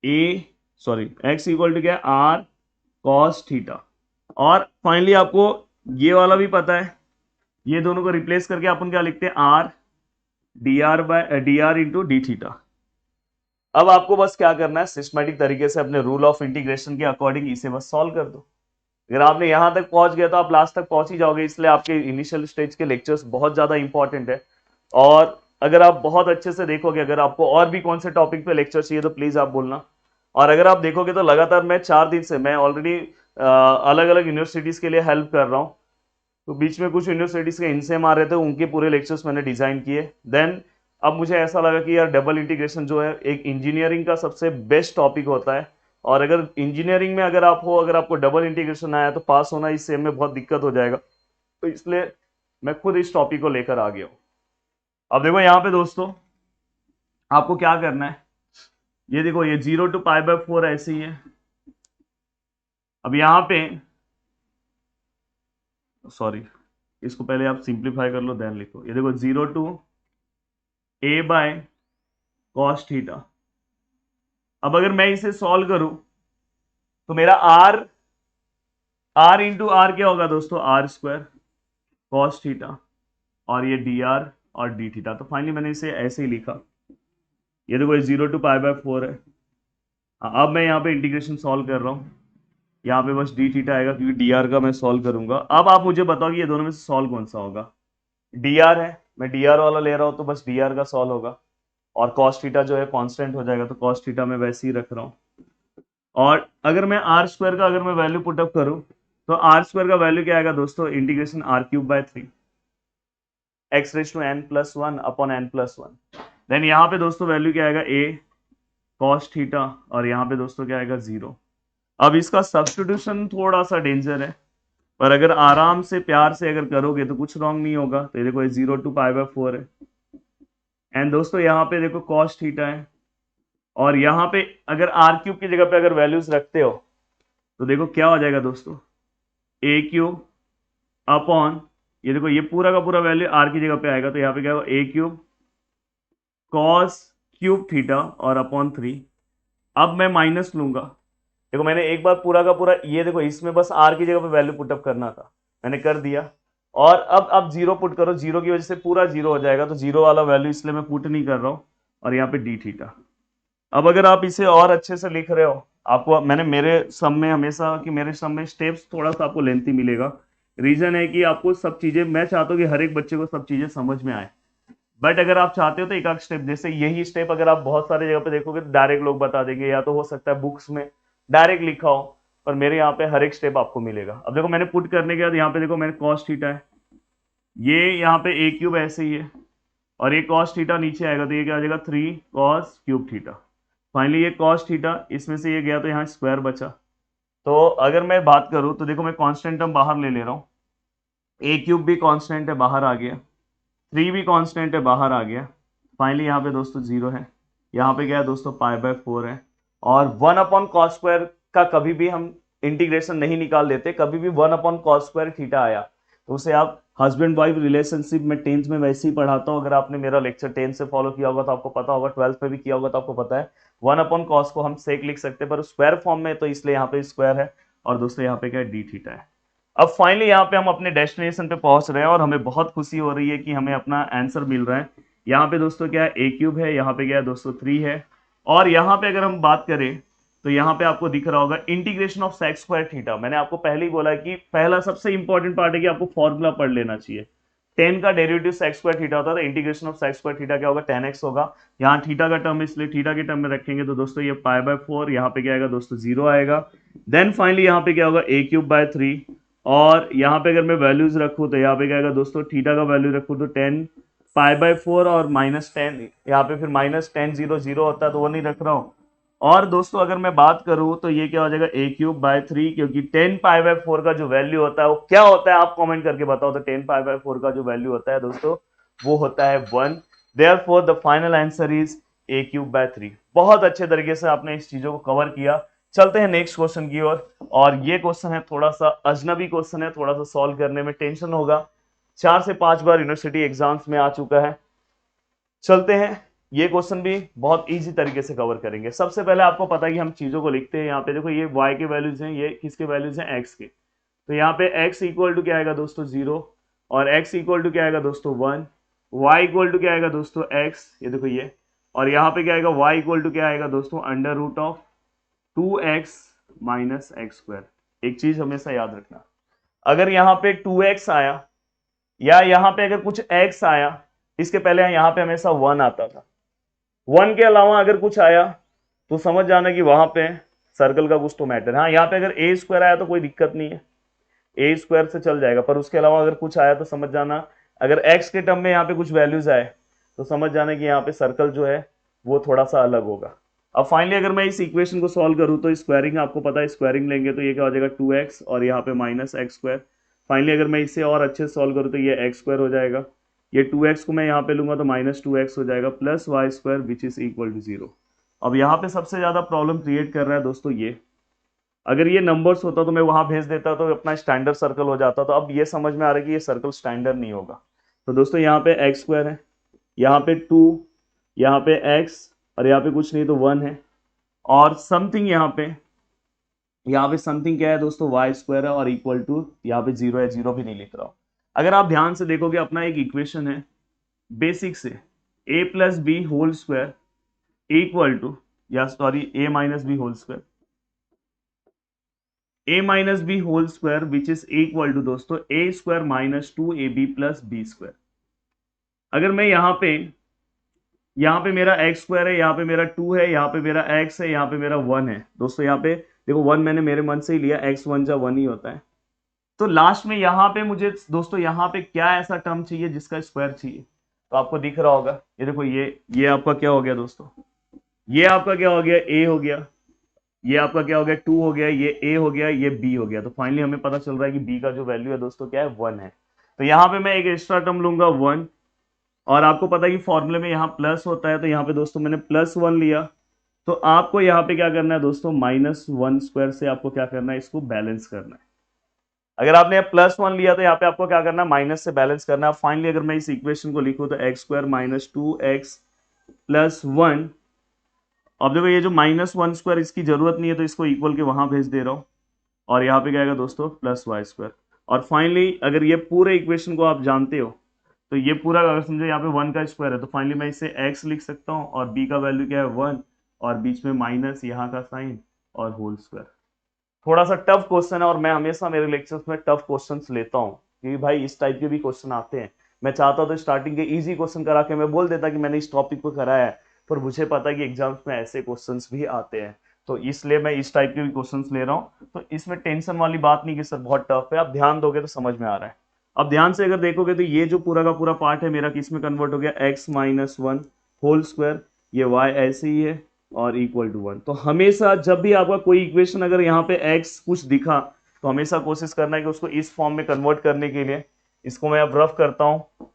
एक्स इक्वल टू क्या है, आर कॉस थीटा। और फाइनली आपको ये वाला भी पता है, ये दोनों को रिप्लेस करके अपन क्या लिखते हैं, R D R into D theta. अब आपको बस क्या करना है, सिस्टमैटिक तरीके से अपने रूल ऑफ इंटीग्रेशन के अकॉर्डिंग इसे बस सॉल्व कर दो। अगर आपने यहां तक पहुंच गया तो आप लास्ट तक पहुंच ही जाओगे, इसलिए आपके इनिशियल स्टेज के लेक्चर्स बहुत ज्यादा इंपॉर्टेंट है। और अगर आप बहुत अच्छे से देखोगे, अगर आपको और भी कौन से टॉपिक पे लेक्चर चाहिए तो प्लीज आप बोलना। और अगर आप देखोगे तो लगातार मैं 4 दिन से मैं ऑलरेडी अलग अलग यूनिवर्सिटीज के लिए हेल्प कर रहा हूँ, तो बीच में कुछ यूनिवर्सिटीज के इनसेम आ रहे थे, उनके पूरे लेक्चर्स मैंने डिजाइन किए। देन अब मुझे ऐसा लगा कि यार डबल इंटीग्रेशन जो है एक इंजीनियरिंग का सबसे बेस्ट टॉपिक होता है, और अगर इंजीनियरिंग में अगर आप हो, अगर आपको डबल इंटीग्रेशन आया तो पास होना इस सेम में बहुत दिक्कत हो जाएगा, तो इसलिए मैं खुद इस टॉपिक को लेकर आ गया हूं। अब देखो यहाँ पे दोस्तों आपको क्या करना है, ये देखो ये 0 to π/4 ऐसे ही है। अब यहाँ पे सॉरी, इसको पहले आप सिंप्लीफाई कर लो देन लिखो। ये देखो 0 to a/cos θ। अब अगर मैं इसे सॉल्व करूं तो मेरा r इंटू आर क्या होगा दोस्तों, r² cos θ, और ये dr और dθ। तो फाइनली मैंने इसे ऐसे ही लिखा। ये देखो ये 0 to π/4 है। अब मैं यहाँ पे इंटीग्रेशन सॉल्व कर रहा हूँ, यहाँ पे बस dθ आएगा क्योंकि dr का मैं सॉल्व करूंगा। अब आप मुझे बताओ कि ये दोनों में से सॉल्व कौन सा होगा। dr है, मैं dr वाला ले रहा हूँ तो बस dr का सॉल्व होगा, और cos θ जो है कांस्टेंट हो जाएगा, तो cos θ मैं वैसे ही रख रहा हूँ। और अगर मैं r² का अगर मैं वैल्यू पुटअप करूँ तो r² का वैल्यू क्या आएगा दोस्तों, इंटीग्रेशन r³ x⁻n+1/n+1। देन यहाँ पे दोस्तों वैल्यू क्या आएगा, a cos θ, और यहाँ पे दोस्तों क्या आएगा 0। अब इसका सब्स्टिट्यूशन थोड़ा सा डेंजर है, पर अगर आराम से प्यार से अगर करोगे तो कुछ रॉन्ग नहीं होगा। तो ये देखो ये 0 to π/4 है, एंड दोस्तों यहाँ पे देखो cos θ है, और यहाँ पे अगर r³ की जगह पे अगर वैल्यूज रखते हो तो देखो क्या हो जाएगा दोस्तों, a³ अपॉन, ये देखो ये पूरा का पूरा वैल्यू r की जगह पे आएगा, तो यहाँ पे क्या होगा a³ cos³ θ और अपॉन 3। अब मैं माइनस लूंगा, देखो मैंने एक बार पूरा का पूरा, ये देखो इसमें बस r की जगह पे वैल्यू पुटअप करना था, मैंने कर दिया। और अब जीरो पुट करो, जीरो की वजह से पूरा जीरो हो जाएगा, तो जीरो वाला वैल्यू इसलिए मैं पुट नहीं कर रहा हूँ, और यहाँ पे dθ। अब अगर आप इसे और अच्छे से लिख रहे हो, आपको मैंने मेरे सम में हमेशा कि मेरे सम में स्टेप्स थोड़ा सा आपको लेंथी मिलेगा। रीजन है कि आपको सब चीजें, मैं चाहता हूँ कि हर एक बच्चे को सब चीजें समझ में आए, बट अगर आप चाहते हो तो एक आध स्टेप, जैसे यही स्टेप अगर आप बहुत सारे जगह पे देखोगे तो डायरेक्ट लोग बता देंगे, या तो हो सकता है बुक्स में डायरेक्ट लिखा हो, पर मेरे यहाँ पे हर एक स्टेप आपको मिलेगा। अब देखो मैंने पुट करने के बाद यहाँ पे देखो मैंने cos θ है, ये यहाँ पे a³ ऐसे ही है, और ये cos θ नीचे आएगा तो ये क्या आ जाएगा 3 cos³ θ। फाइनली ये cos θ इसमें से ये गया तो यहाँ स्क्वायर बचा। तो अगर मैं बात करूँ तो देखो मैं कांस्टेंट टर्म बाहर ले रहा हूँ, a³ भी कांस्टेंट है बाहर आ गया, 3 भी कांस्टेंट है बाहर आ गया। फाइनली यहाँ पे दोस्तों 0 है, यहाँ पे क्या है दोस्तों π/4 है, और 1/cos² का कभी भी हम इंटीग्रेशन नहीं निकाल देते, कभी भी 1/cos² θ आया तो उसे आप हस्बैंड वाइफ रिलेशनशिप में 10th में वैसे ही पढ़ाता हूँ। अगर आपने मेरा लेक्चर 10 से फॉलो किया होगा तो आपको पता होगा, 12th में भी किया होगा तो आपको पता है 1/cos को हम सेक लिख सकते हैं, पर स्क्वायर फॉर्म में, तो इसलिए यहाँ पे स्क्वायर है, और दोस्तों यहाँ पे क्या है dθ है। अब फाइनली यहाँ पे हम अपने डेस्टिनेशन पे पहुंच रहे हैं, और हमें बहुत खुशी हो रही है कि हमें अपना आंसर मिल रहा है। यहाँ पे दोस्तों क्या है a³ है, यहाँ पे क्या है दोस्तों 3 है, और यहाँ पे अगर हम बात करें तो यहाँ पे आपको दिख रहा होगा इंटीग्रेशन ऑफ sec² θ। मैंने आपको पहले ही बोला कि पहला सबसे इंपॉर्टेंट पार्ट है कि आपको फॉर्मूला पढ़ लेना चाहिए। 10 का डेरिवेटिव sec² θ होता है, इंटीग्रेशन ऑफ sec² θ क्या होगा 10x होगा। यहाँ थीटा का टर्म इसलिए थीटा के टर्म में रखेंगे तो दोस्तों ये π/4, यहाँ पे क्या आएगा दोस्तों 0 आएगा। देन फाइनली यहाँ पे क्या होगा a³/3, और यहाँ पे अगर मैं वैल्यूज रखूँ तो यहाँ पे क्या आएगा दोस्तों, थीटा का वैल्यू रखूँ तो 10 π/4 और -10, यहाँ पे फिर -10 0 0 होता है तो वो नहीं रख रहा हूँ। और दोस्तों अगर मैं बात करूँ तो ये क्या हो जाएगा a³/3, क्योंकि 10 π/4 का जो वैल्यू होता है वो क्या होता है आप कमेंट करके बताओ। तो 10 π/4 का जो वैल्यू होता है दोस्तों वो होता है 1। Therefore the final answer is a³/3। बहुत अच्छे तरीके से आपने इस चीजों को कवर किया। चलते हैं नेक्स्ट क्वेश्चन की ओर, और ये क्वेश्चन है थोड़ा सा अजनबी क्वेश्चन है, थोड़ा सा सॉल्व करने में टेंशन होगा, 4 से 5 बार यूनिवर्सिटी एग्जाम्स में आ चुका है। चलते हैं, ये क्वेश्चन भी बहुत इजी तरीके से कवर करेंगे। सबसे पहले आपको पता है कि हम चीजों को लिखते हैं, यहाँ पे देखो ये y के वैल्यूज हैं, ये किसके वैल्यूज हैं x के, तो यहाँ पे x इक्वल टू क्या आएगा दोस्तों 0, और x इक्वल टू क्या आएगा दोस्तों 1, y इक्वल टू क्या आएगा दोस्तों x, ये देखो ये, और यहाँ पे क्या आएगा y इक्वल टू क्या आएगा दोस्तों √2x - x²। एक चीज हमेशा याद रखना, अगर यहाँ पे 2x आया या यहाँ पे अगर कुछ x आया, इसके पहले यहाँ पे हमेशा 1 आता था, 1 के अलावा अगर कुछ आया तो समझ जाना कि वहां पे सर्कल का कुछ तो मैटर। हाँ, यहाँ पे अगर a² आया तो कोई दिक्कत नहीं है, a² से चल जाएगा, पर उसके अलावा अगर कुछ आया तो समझ जाना, अगर x के टर्म में यहाँ पे कुछ वैल्यूज आए तो समझ जाना कि यहाँ पे सर्कल जो है वो थोड़ा सा अलग होगा। अब फाइनली अगर मैं इस इक्वेशन को सॉल्व करूं तो स्क्वायरिंग आपको पता है, स्क्वायरिंग लेंगे तो ये क्या हो जाएगा 2x और यहाँ पे माइनस एक्स स्क्वायर। फाइनली अगर मैं इसे और अच्छे से सॉल्व करूँ तो ये एक्स स्क्वायर हो जाएगा, ये 2x को मैं यहाँ पे लूंगा तो माइनस 2x हो जाएगा plus Y square which is equal to 0। अब यहाँ पे सबसे ज्यादा प्रॉब्लम क्रिएट कर रहा है दोस्तों ये, अगर ये नंबर्स होता तो मैं वहां भेज देता तो अपना स्टैंडर्ड सर्कल हो जाता। तो अब ये समझ में आ रहा है कि ये सर्कल स्टैंडर्ड नहीं होगा। तो दोस्तों यहाँ पे एक्स स्क्वायर है, यहाँ पे 2, यहाँ पे x और यहाँ पे कुछ नहीं तो 1 है, और समथिंग यहाँ पे समथिंग क्या है दोस्तों, वाई स्क्वायर है और इक्वल टू यहाँ पे 0 है, 0 भी नहीं लिख रहा हूं। अगर आप ध्यान से देखोगे अपना एक इक्वेशन है बेसिक से, a plus b whole square equal to, या sorry a minus b whole square, a minus b whole square which is equal to दोस्तों a square minus 2ab plus b square. अगर मैं यहाँ पे मेरा x square है, यहाँ पे मेरा 2 है, यहाँ पे मेरा x है, यहाँ पे मेरा 1 है दोस्तों, यहाँ पे देखो 1 मैंने मेरे मन से ही लिया, x 1 जा 1 ही होता है। तो लास्ट में यहाँ पे मुझे दोस्तों यहाँ पे क्या ऐसा टर्म चाहिए जिसका स्क्वायर चाहिए, तो आपको दिख रहा होगा ये देखो, ये आपका क्या हो गया दोस्तों, ये आपका क्या हो गया, a हो गया, ये आपका क्या हो गया 2 हो गया, ये a हो गया, ये b हो गया। तो फाइनली हमें पता चल रहा है कि b का जो वैल्यू है दोस्तों क्या है, 1 है। तो यहाँ पे मैं एक एक्स्ट्रा टर्म लूंगा 1, और आपको पता है कि फॉर्मूले में यहाँ प्लस होता है, तो यहाँ पे दोस्तों मैंने +1 लिया। तो आपको यहाँ पे क्या करना है दोस्तों, -1 स्क्वायर से आपको क्या करना है, इसको बैलेंस करना है। अगर आपने +1 लिया तो यहाँ पे आपको क्या करना है, माइनस से बैलेंस करना है। फाइनली अगर मैं इस इक्वेशन को लिखूं तो X square minus 2x plus 1, अब देखो ये जो -1 स्क्वायर इसकी जरूरत नहीं है तो इसको इक्वल के वहां भेज दे रहा हूं, और यहाँ पे क्या आएगा दोस्तों प्लस वाई स्क्वायर। और फाइनली अगर ये पूरे इक्वेशन को आप जानते हो तो ये पूरा अगर समझो यहाँ पे 1 का स्क्वायर है तो फाइनली मैं इसे x लिख सकता हूँ, और b का वैल्यू क्या है 1, और बीच में माइनस यहाँ का साइन और होल स्क्वायर। थोड़ा सा टफ क्वेश्चन है और मैं हमेशा मेरे लेक्चर्स में टफ क्वेश्चंस लेता हूँ क्योंकि भाई इस टाइप के भी क्वेश्चन आते हैं। मैं चाहता तो स्टार्टिंग के इजी क्वेश्चन करा के मैं बोल देता कि मैंने इस टॉपिक को कराया है, पर मुझे पता है कि एग्जाम्स में ऐसे क्वेश्चंस भी आते हैं, तो इसलिए मैं इस टाइप के भी क्वेश्चंस ले रहा हूँ। तो इसमें टेंशन वाली बात नहीं कि सर बहुत टफ है, आप ध्यान दोगे तो समझ में आ रहा है। अब ध्यान से अगर देखोगे तो ये जो पूरा का पूरा पार्ट है मेरा किस में कन्वर्ट हो गया, x माइनस 1 होल स्क्वायर, ये y ऐसे ही है और इक्वल टू 1। तो हमेशा जब भी आपका कोई इक्वेशन अगर यहाँ पे x कुछ दिखा तो हमेशा कोशिश करना है कि उसको इस फॉर्म में कन्वर्ट करने के लिए इसको मैं अब रफ करता हूं।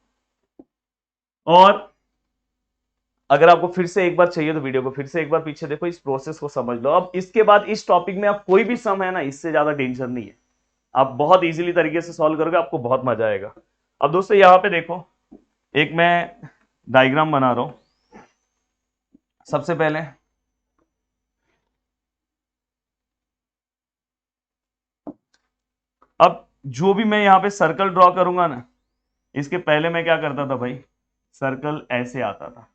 और अगर आपको फिर से एक बार चाहिए तो वीडियो को फिर से एक बार पीछे देखो, इस प्रोसेस को समझ लो। अब इसके बाद इस टॉपिक में आप कोई भी सम है ना, इससे ज्यादा टेंशन नहीं है, आप बहुत इजीली तरीके से सॉल्व करोगे, आपको बहुत मजा आएगा। अब दोस्तों यहाँ पे देखो, एक मैं डायग्राम बना रहा हूं। सबसे पहले अब जो भी मैं यहाँ पे सर्कल ड्रॉ करूंगा ना, इसके पहले मैं क्या करता था भाई, सर्कल ऐसे आता था।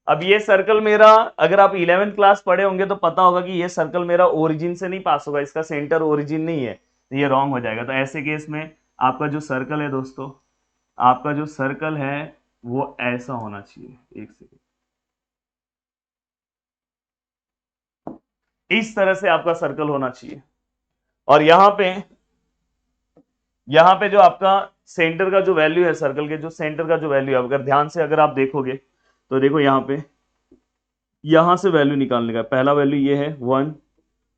अब ये सर्कल मेरा, अगर आप 11th क्लास पढ़े होंगे तो पता होगा कि ये सर्कल मेरा ओरिजिन से नहीं पास होगा, इसका सेंटर ओरिजिन नहीं है, तो ये रॉन्ग हो जाएगा। तो ऐसे केस में आपका जो सर्कल है दोस्तों, आपका जो सर्कल है वो ऐसा होना चाहिए, एक सेकेंड, इस तरह से आपका सर्कल होना चाहिए। और यहाँ पे जो आपका सेंटर का जो वैल्यू है, सर्कल के जो सेंटर का जो वैल्यू है, अगर ध्यान से अगर आप देखोगे तो देखो यहाँ पे, यहां से वैल्यू निकालने का पहला वैल्यू ये है 1,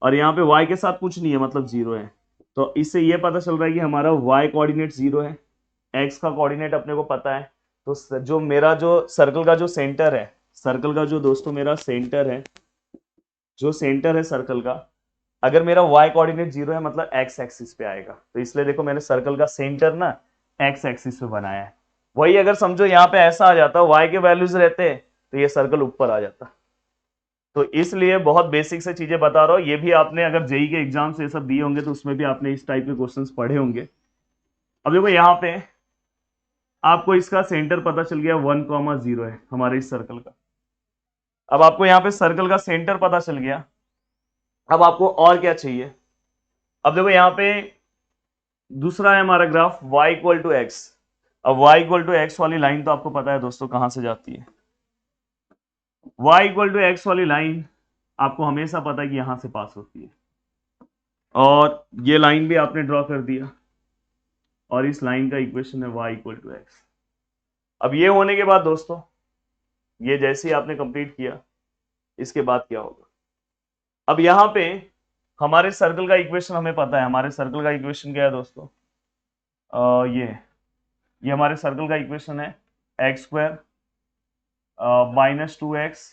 और यहाँ पे y के साथ कुछ नहीं है मतलब 0 है। तो इससे ये पता चल रहा है कि हमारा y कोऑर्डिनेट 0 है, x का कोऑर्डिनेट अपने को पता है। तो जो मेरा जो सर्कल का जो सेंटर है, सर्कल का जो दोस्तों मेरा सेंटर है, जो सेंटर है सर्कल का, अगर मेरा y कोऑर्डिनेट 0 है मतलब x एक्सिस पे आएगा। तो इसलिए देखो मैंने सर्कल का सेंटर ना x एक्सिस पे बनाया है। वही अगर समझो यहाँ पे ऐसा आ जाता, y के वैल्यूज रहते तो ये सर्कल ऊपर आ जाता। तो इसलिए बहुत बेसिक से चीजें बता रहा हूं, ये भी आपने अगर जेई के एग्जाम से ये सब दिए होंगे तो उसमें भी आपने इस टाइप के क्वेश्चंस पढ़े होंगे। अब देखो यहाँ पे आपको इसका सेंटर पता चल गया 1,0 है हमारे इस सर्कल का। अब आपको यहाँ पे सर्कल का सेंटर पता चल गया, अब आपको और क्या चाहिए। अब देखो यहाँ पे दूसरा है हमारा graph y equal to X. अब y इक्वल टू एक्स वाली लाइन तो आपको पता है दोस्तों कहां से जाती है, y इक्वल टू एक्स वाली लाइन आपको हमेशा पता है कि यहां से पास होती है, और ये लाइन भी आपने ड्रॉ कर दिया, और इस लाइन का इक्वेशन है y इक्वल टू एक्स। अब ये होने के बाद दोस्तों, ये जैसे ही आपने कंप्लीट किया, इसके बाद क्या होगा। अब यहां पे हमारे सर्कल का इक्वेशन हमें पता है, हमारे सर्कल का इक्वेशन क्या है दोस्तों, ये हमारे सर्कल का इक्वेशन है X square -2x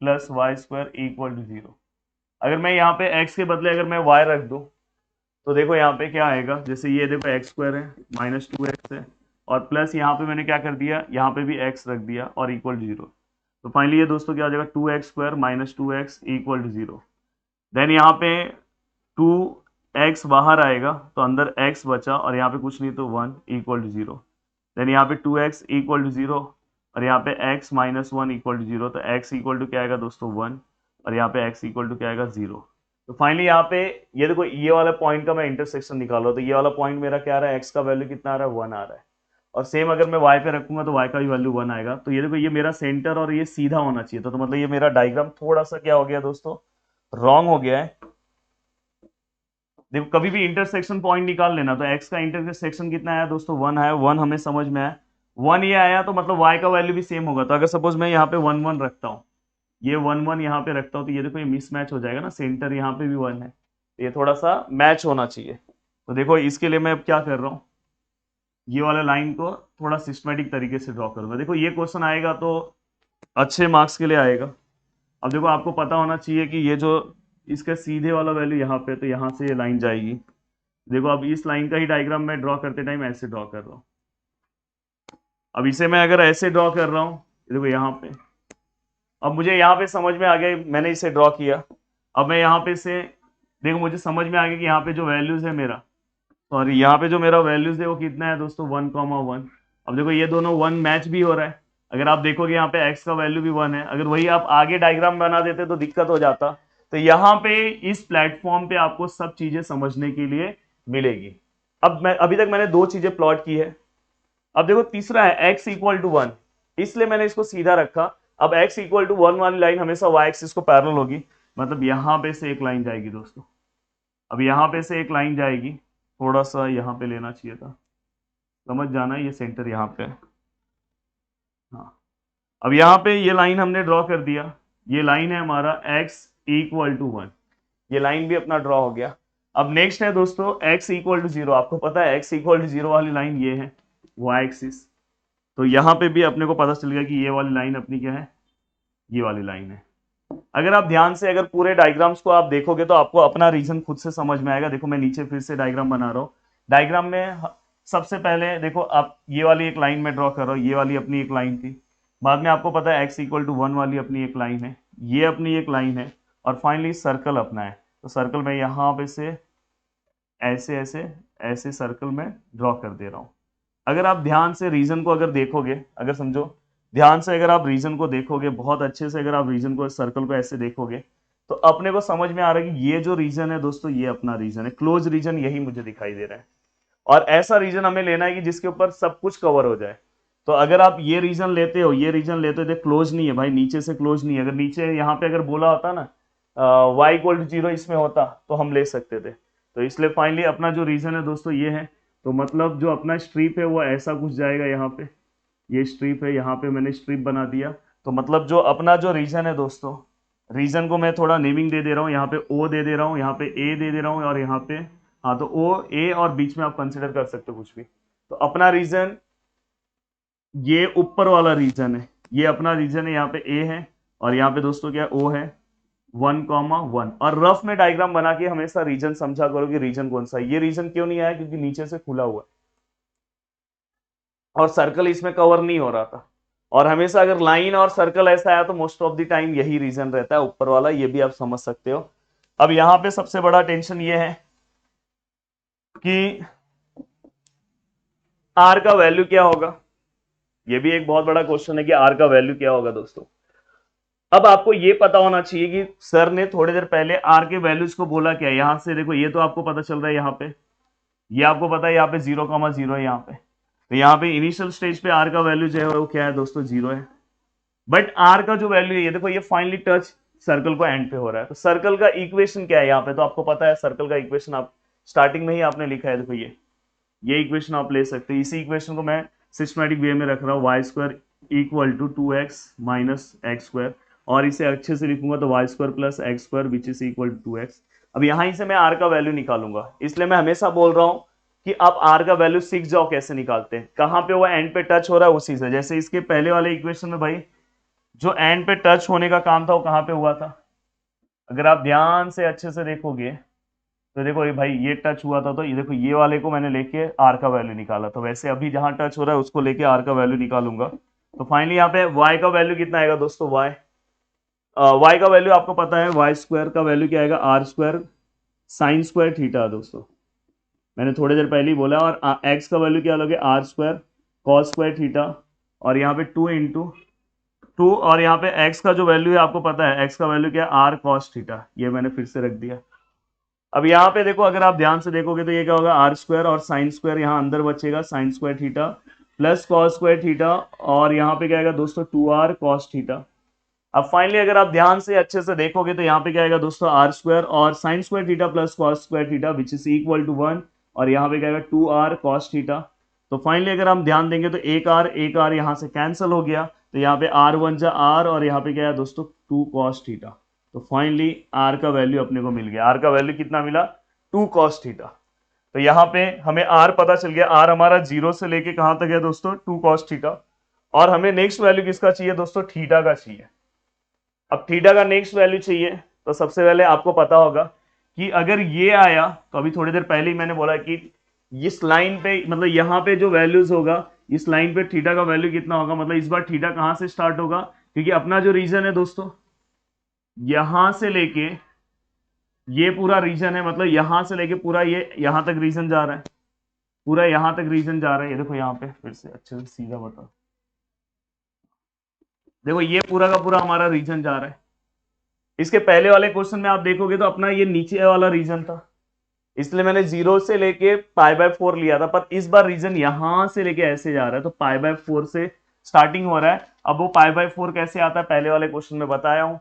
plus Y square equal to 0। अगर मैं यहाँ पे x के बदले अगर मैं y रख दूं तो देखो यहाँ पे क्या आएगा, जैसे ये देखो एक्स स्क्वायर है -2x है और प्लस यहाँ पे मैंने क्या कर दिया, यहाँ पे भी x रख दिया और इक्वल टू 0। तो फाइनली ये दोस्तों क्या हो जाएगा, 2x² -2x equal to 0। Then यहाँ पे 2x बाहर आएगा तो अंदर x बचा और यहाँ पे कुछ नहीं तो 1 इक्वल टू 0। देन यहाँ पे 2x इक्वल टू 0 और यहाँ पे x -1 इक्वल टू 0। तो x इक्वल टू क्या आएगा दोस्तों 1 और यहाँ पे x इक्वल टू क्या आएगा 0। तो फाइनली यहाँ पे ये देखो ये वाला पॉइंट का मैं इंटरसेक्शन निकाल रहा हूँ, तो ये वाला पॉइंट मेरा क्या आ रहा है, x का वैल्यू कितना आ रहा है 1 आ रहा है और सेम अगर मैं y पे रखूंगा तो y का भी वैल्यू 1 आएगा। तो ये देखो ये मेरा सेंटर और ये सीधा होना चाहिए था, तो मतलब ये मेरा डायग्राम थोड़ा सा क्या हो गया दोस्तों, रॉन्ग हो गया है। देखो कभी भी इंटरसेक्शन पॉइंट निकाल लेना, तो x का इंटरसेक्शन कितना आया दोस्तों 1 आया, 1 हमें समझ में आया, 1 ये आया तो मतलब y का वैल्यू भी सेम होगा। तो अगर सपोज मैं यहाँ पे 1 1 रखता हूँ, ये 1 1 यहाँ पे रखता हूँ तो ये देखो ये मिसमैच हो जाएगा ना, सेंटर यहाँ पे भी 1 है, तो ये थोड़ा सा मैच होना चाहिए। तो देखो इसके लिए मैं अब क्या कर रहा हूँ, ये वाला लाइन को थोड़ा सिस्टमेटिक तरीके से ड्रॉ करूंगा। देखो ये क्वेश्चन आएगा तो अच्छे मार्क्स के लिए आएगा। अब देखो आपको पता होना चाहिए कि ये जो इसका सीधे वाला वैल्यू यहाँ पे, तो यहाँ से ये लाइन जाएगी। देखो अब इस लाइन का ही डायग्राम मैं ड्रॉ करते टाइम ऐसे ड्रॉ कर रहा हूँ। अब इसे मैं अगर ऐसे ड्रॉ कर रहा हूँ, देखो यहाँ पे, अब मुझे यहाँ पे समझ में आ गया, मैंने इसे ड्रॉ किया। अब मैं यहाँ पे से देखो मुझे समझ में आ गया कि यहाँ पे जो वैल्यूज है मेरा, सॉरी यहाँ पे जो मेरा वैल्यूज है वो कितना है दोस्तों 1,1। अब देखो ये दोनों 1 मैच भी हो रहा है। अगर आप देखोगे यहाँ पे x का वैल्यू भी 1 है, अगर वही आप आगे डायग्राम बना देते तो दिक्कत हो जाता। तो यहाँ पे इस प्लेटफॉर्म पे आपको सब चीजें समझने के लिए मिलेगी। अब मैं अभी तक मैंने 2 चीजें प्लॉट की है। अब देखो तीसरा है x इक्वल टू 1, इसलिए मैंने इसको सीधा रखा। अब x इक्वल टू 1 वाली लाइन हमेशा y एक्सिस को पैरेलल होगी, मतलब यहां पे से एक लाइन जाएगी दोस्तों। अब यहां पे से एक लाइन जाएगी, थोड़ा सा यहां पे लेना चाहिए था, समझ जाना ये सेंटर यहाँ पे है। हाँ अब यहाँ पे ये लाइन हमने ड्रॉ कर दिया, ये लाइन है हमारा x इक्वल टू 1, ये लाइन भी अपना ड्रॉ हो गया। अब नेक्स्ट है दोस्तों x इक्वल टू 0। आपको पता है x इक्वल टू 0 वाली लाइन ये है y एक्सिस, तो यहाँ पे भी अपने को पता चल गया कि ये वाली लाइन अपनी क्या है, ये वाली लाइन है। अगर आप ध्यान से अगर पूरे डायग्राम्स को आप देखोगे तो आपको अपना रीजन खुद से समझ में आएगा। देखो मैं नीचे फिर से डायग्राम बना रहा हूँ। डायग्राम में सबसे पहले देखो आप ये वाली एक लाइन में ड्रॉ कर रहा हूँ, ये वाली अपनी एक लाइन थी। बाद में आपको पता है x इक्वल टू 1 वाली अपनी एक लाइन है, ये अपनी एक लाइन है और फाइनली सर्कल अपना है। तो सर्कल में यहाँ पे से ऐसे ऐसे ऐसे सर्कल में ड्रॉ कर दे रहा हूँ। अगर आप ध्यान से रीजन को अगर देखोगे, अगर समझो ध्यान से अगर आप रीजन को देखोगे बहुत अच्छे से, अगर आप रीजन को सर्कल को ऐसे देखोगे तो अपने को समझ में आ रहा है कि ये जो रीजन है दोस्तों ये अपना रीजन है, क्लोज रीजन यही मुझे दिखाई दे रहा है। और ऐसा रीजन हमें लेना है कि जिसके ऊपर सब कुछ कवर हो जाए। तो अगर आप ये रीजन लेते हो, ये रीजन लेते हो, क्लोज नहीं है भाई, नीचे से क्लोज नहीं है। अगर नीचे यहाँ पे अगर बोला होता ना y इक्वल टू 0 इसमें होता तो हम ले सकते थे। तो इसलिए फाइनली अपना जो रीजन है दोस्तों ये है। तो मतलब जो अपना स्ट्रिप है वो ऐसा कुछ जाएगा, यहाँ पे ये स्ट्रिप है, यहाँ पे मैंने स्ट्रिप बना दिया। तो मतलब जो अपना जो रीजन है दोस्तों, रीजन को मैं थोड़ा नेमिंग दे दे रहा हूँ, यहाँ पे ओ दे दे रहा हूँ, यहाँ पे ए दे दे रहा हूँ और यहाँ पे हाँ, तो ओ ए और बीच में आप कंसिडर कर सकते हो कुछ भी। तो अपना रीजन ये ऊपर वाला रीजन है, ये अपना रीजन है, यहाँ पे ए है और यहाँ पे दोस्तों क्या ओ है 1,1। और रफ में डायग्राम बना के हमेशा रीजन समझा करो कि रीजन कौन सा है। ये रीजन क्यों नहीं आया, क्योंकि नीचे से खुला हुआ है और सर्कल इसमें कवर नहीं हो रहा था। और हमेशा अगर लाइन और सर्कल ऐसा आया तो मोस्ट ऑफ द टाइम यही रीजन रहता है ऊपर वाला, ये भी आप समझ सकते हो। अब यहाँ पे सबसे बड़ा टेंशन ये है कि आर का वैल्यू क्या होगा। ये भी एक बहुत बड़ा क्वेश्चन है कि आर का वैल्यू क्या होगा दोस्तों। अब आपको ये पता होना चाहिए कि सर ने थोड़ी देर पहले आर के वैल्यूज को बोला क्या। यहां से देखो ये तो आपको पता चल रहा है, यहाँ पे ये आपको पता है, यहाँ पे 0,0 है यहाँ पे। तो यहाँ पे इनिशियल स्टेज पे आर का वैल्यू जो है वो क्या है दोस्तों 0 है। बट आर का जो वैल्यू है ये देखो, ये फाइनली टच सर्कल को एंड पे हो रहा है। तो सर्कल का इक्वेशन क्या है यहाँ पे, तो आपको पता है सर्कल का इक्वेशन आप स्टार्टिंग में ही आपने लिखा है। देखो ये इक्वेशन आप ले सकते हैं। इसी इक्वेशन को मैं सिस्टमैटिक वे में रख रहा हूँ, y² equal to 2x minus x²। और इसे अच्छे से लिखूंगा तो Y square plus X square which is equal to X. अब यहां से मैं आर का वैल्यू निकालूंगा, इसलिए मैं हमेशा बोल रहा हूं कि आप आर का वैल्यू सीख जाओ कैसे निकालते हैं, कहां पे वो एंड पे टच हो रहा है उसी से। जैसे इसके पहले वाले इक्वेशन में भाई जो एंड पे टच होने का काम था वो कहां पे हुआ था, अगर आप ध्यान से अच्छे से देखोगे तो देखो ये भाई ये टच हुआ था, तो ये देखो ये वाले को मैंने लेके आर का वैल्यू निकाला। तो वैसे अभी जहां टच हो रहा है उसको लेके आर का वैल्यू निकालूंगा। तो फाइनली यहाँ पे y का वैल्यू कितना आएगा दोस्तों, y का वैल्यू आपको पता है, वाई स्क्वायर का वैल्यू क्या आएगा, R square sine square theta दोस्तों, मैंने थोड़ी देर पहले ही बोला। और x का वैल्यू क्या लोगे, R square cos square theta, और यहाँ पे 2 और यहाँ पे x का जो वैल्यू है आपको पता है, x का वैल्यू क्या है, आर कॉस थीटा, ये मैंने फिर से रख दिया। अब यहाँ पे देखो अगर आप ध्यान से देखोगे तो ये क्या होगा, आर स्क्वायर और साइन स्क्वायर यहाँ अंदर बचेगा, sign square theta plus cos square theta, और यहाँ पे क्या आएगा दोस्तों 2r कॉस थीटा। अब फाइनली अगर आप ध्यान से अच्छे से देखोगे तो यहाँ पे क्या आएगा दोस्तों, आर स्क्वायर और sine square theta plus cos square theta which is equal to 1, और यहाँ पे क्या आएगा 2r कॉस थीटा। तो फाइनली अगर हम ध्यान देंगे तो एक आर यहाँ से कैंसिल हो गया, तो यहाँ पे आर वन जा आर, और यहाँ पे क्या है दोस्तों 2 कॉस थीटा। तो फाइनली आर का वैल्यू अपने को मिल गया, आर का वैल्यू कितना मिला, 2 कॉस थीटा। तो यहाँ पे हमें आर पता चल गया, आर हमारा 0 से लेके कहां तक है दोस्तों, 2 कॉस थीटा। और हमें नेक्स्ट वैल्यू किसका चाहिए दोस्तों, थीटा का चाहिए। अब थीटा का नेक्स्ट वैल्यू चाहिए तो सबसे पहले आपको पता होगा कि अगर ये आया, तो अभी थोड़ी देर पहले ही मैंने बोला कि इस लाइन पे मतलब यहाँ पे जो वैल्यूज होगा, इस लाइन पे थीटा का वैल्यू कितना होगा, मतलब इस बार थीटा कहां से स्टार्ट होगा, क्योंकि अपना जो रीजन है दोस्तों यहां से लेके ये पूरा रीजन है, मतलब यहां से लेके पूरा ये यहां तक रीजन जा रहा है, पूरा यहां तक रीजन जा रहा है। ये देखो यहाँ पे फिर से अच्छे से सीधा बताओ, देखो ये पूरा का पूरा हमारा रीजन जा रहा है। इसके पहले वाले क्वेश्चन में आप देखोगे तो अपना ये नीचे वाला रीजन था, इसलिए मैंने 0 से लेके π/4 लिया था, पर इस बार रीजन यहां से लेके ऐसे जा रहा है, तो π/4 से स्टार्टिंग हो रहा है। अब वो π/4 कैसे आता है, पहले वाले क्वेश्चन में बताया हूं।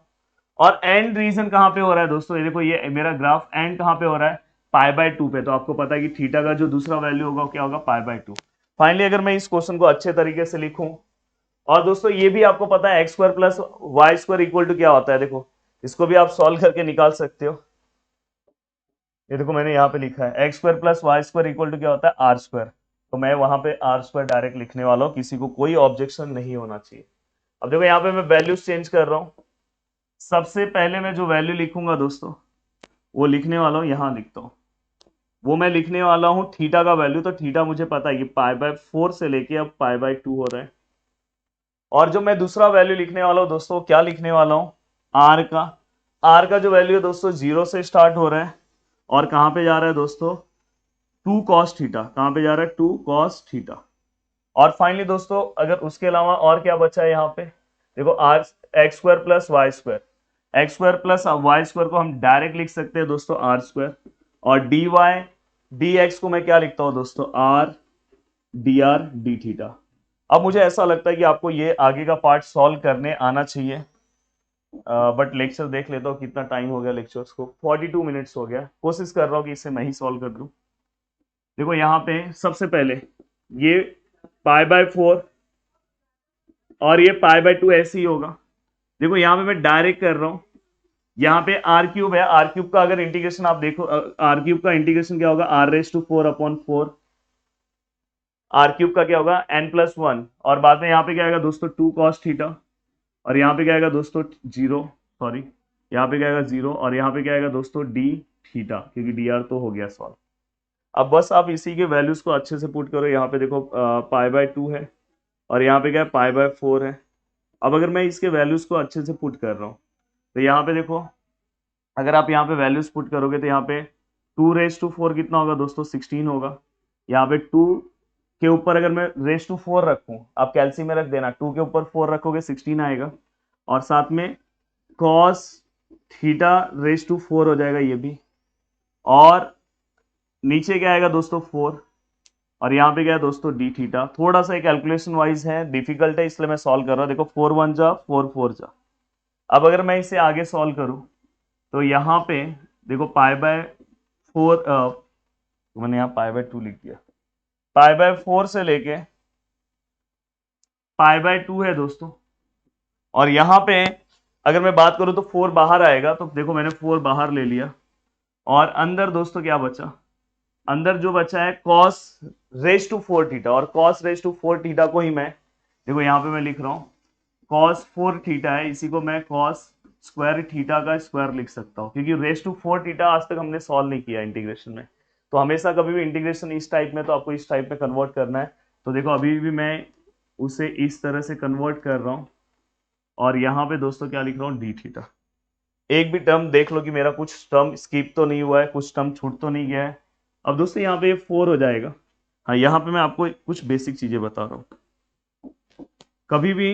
और एंड रीजन कहां पे हो रहा है दोस्तों, ये देखो ये मेरा ग्राफ एंड कहां पे हो रहा है, π/2 पे। तो आपको पता है कि थीटा का जो दूसरा वैल्यू होगा क्या होगा, π/2। फाइनली अगर मैं इस क्वेश्चन को अच्छे तरीके से लिखूं, और दोस्तों ये भी आपको पता है X square plus Y square equal to क्या होता है, देखो इसको भी आप सॉल्व करके निकाल सकते हो। ये देखो मैंने यहाँ पे लिखा है X square plus Y square equal to क्या होता है, आर स्क्वायर। तो मैं वहां पे आर स्क्वायर डायरेक्ट लिखने वाला हूँ, किसी को कोई ऑब्जेक्शन नहीं होना चाहिए। अब देखो यहाँ पे मैं वैल्यूज चेंज कर रहा हूँ। सबसे पहले मैं जो वैल्यू लिखूंगा दोस्तों वो लिखने वाला हूँ, यहाँ लिखता हूँ, वो मैं लिखने वाला हूँ थीटा का वैल्यू। तो थीटा मुझे पता है कि π/4 से लेके अब π/2 हो रहा है। और जो मैं दूसरा वैल्यू लिखने वाला हूँ दोस्तों, क्या लिखने वाला हूँ, आर का। आर का जो वैल्यू है दोस्तों 0 से स्टार्ट हो रहा है और कहां पे जा रहा है दोस्तों, 2 कॉस थीटा। कहां पे जा रहा है, 2 कॉस थीटा। और फाइनली दोस्तों अगर उसके अलावा और क्या बचा है यहाँ पे, देखो R X square plus Y square, X square plus Y square को हम डायरेक्ट लिख सकते हैं दोस्तों आर स्क्वायर, और डी वाई डी एक्स को मैं क्या लिखता हूं दोस्तों, आर डी थीटा। अब मुझे ऐसा लगता है कि आपको ये आगे का पार्ट सॉल्व करने आना चाहिए, बट लेक्चर देख लेता हूँ कितना टाइम हो गया लेक्चर्स को, 42 मिनट्स हो गया। कोशिश कर रहा हूँ कि इसे मैं ही सॉल्व कर दूं। देखो यहाँ पे सबसे पहले ये π/4 और ये π/2 ऐसे ही होगा। देखो यहाँ पे मैं डायरेक्ट कर रहा हूँ, यहाँ पे आर क्यूब है, आर क्यूब का अगर इंटीग्रेशन आप देखो, आर क्यूब का इंटीग्रेशन क्या होगा, r⁴/4। आर क्यूब का क्या होगा, n+1, और बाद में यहाँ पे क्या आएगा दोस्तों 2 cos थीटा, और यहाँ पे क्या आएगा दोस्तों 0, सॉरी यहाँ पे क्या आएगा 0, और यहाँ पे क्या आएगा दोस्तों d थीटा, क्योंकि dr तो हो गया सॉल्व। अब बस आप इसी के वैल्यूज को अच्छे से पुट करो। यहाँ पे देखो π/2 है और यहाँ पे क्या है π/4 है। अब अगर मैं इसके वैल्यूज को अच्छे से पुट कर रहा हूँ तो यहाँ पे देखो अगर आप यहाँ पे वैल्यूज पुट करोगे तो यहाँ पे 2⁴ कितना होगा दोस्तों, 16 होगा। यहाँ पे 2 के ऊपर अगर मैं ⁴ रखूं, आप कैल्सियम में रख देना, 2 के ऊपर 4 रखोगे 16 आएगा, और साथ में cos θ⁴ हो जाएगा ये भी, और नीचे क्या आएगा दोस्तों 4, और यहाँ पे क्या है दोस्तों डी थीटा। थोड़ा सा कैलकुलेशन वाइज है, डिफिकल्ट है, इसलिए मैं सॉल्व कर रहा हूँ। देखो 4 1 जा 4 4 जा। अब अगर मैं इसे आगे सॉल्व करूं तो यहाँ पे देखो π/4, मैंने यहाँ π/2 लिख दिया, π/4 से लेके π/2 है दोस्तों, और यहाँ पे अगर मैं बात करूं तो 4 बाहर आएगा, तो देखो मैंने 4 बाहर ले लिया, और अंदर दोस्तों क्या बचा, अंदर जो बचा है cos रेज टू 4 थीटा, और cos रेज टू 4 थीटा को ही मैं, देखो यहाँ पे मैं लिख रहा हूँ cos 4 थीटा है, इसी को मैं cos स्क्वायर थीटा का स्क्वायर लिख सकता हूँ, क्योंकि रेज टू 4 थीटा आज तक हमने सॉल्व नहीं किया इंटीग्रेशन में। तो हमेशा कभी भी इंटीग्रेशन इस टाइप में, तो आपको इस टाइप में कन्वर्ट करना है। तो देखो अभी भी मैं उसे इस तरह से कन्वर्ट कर रहा हूँ, और यहाँ पे दोस्तों क्या लिख रहा हूँ, डी थीटा। एक भी टर्म देख लो कि मेरा कुछ टर्म स्किप तो नहीं हुआ है, कुछ टर्म छूट तो नहीं गया है। अब दोस्तों यहाँ पे ये 4 हो जाएगा। हाँ, यहाँ पे मैं आपको कुछ बेसिक चीजें बता रहा हूँ। कभी भी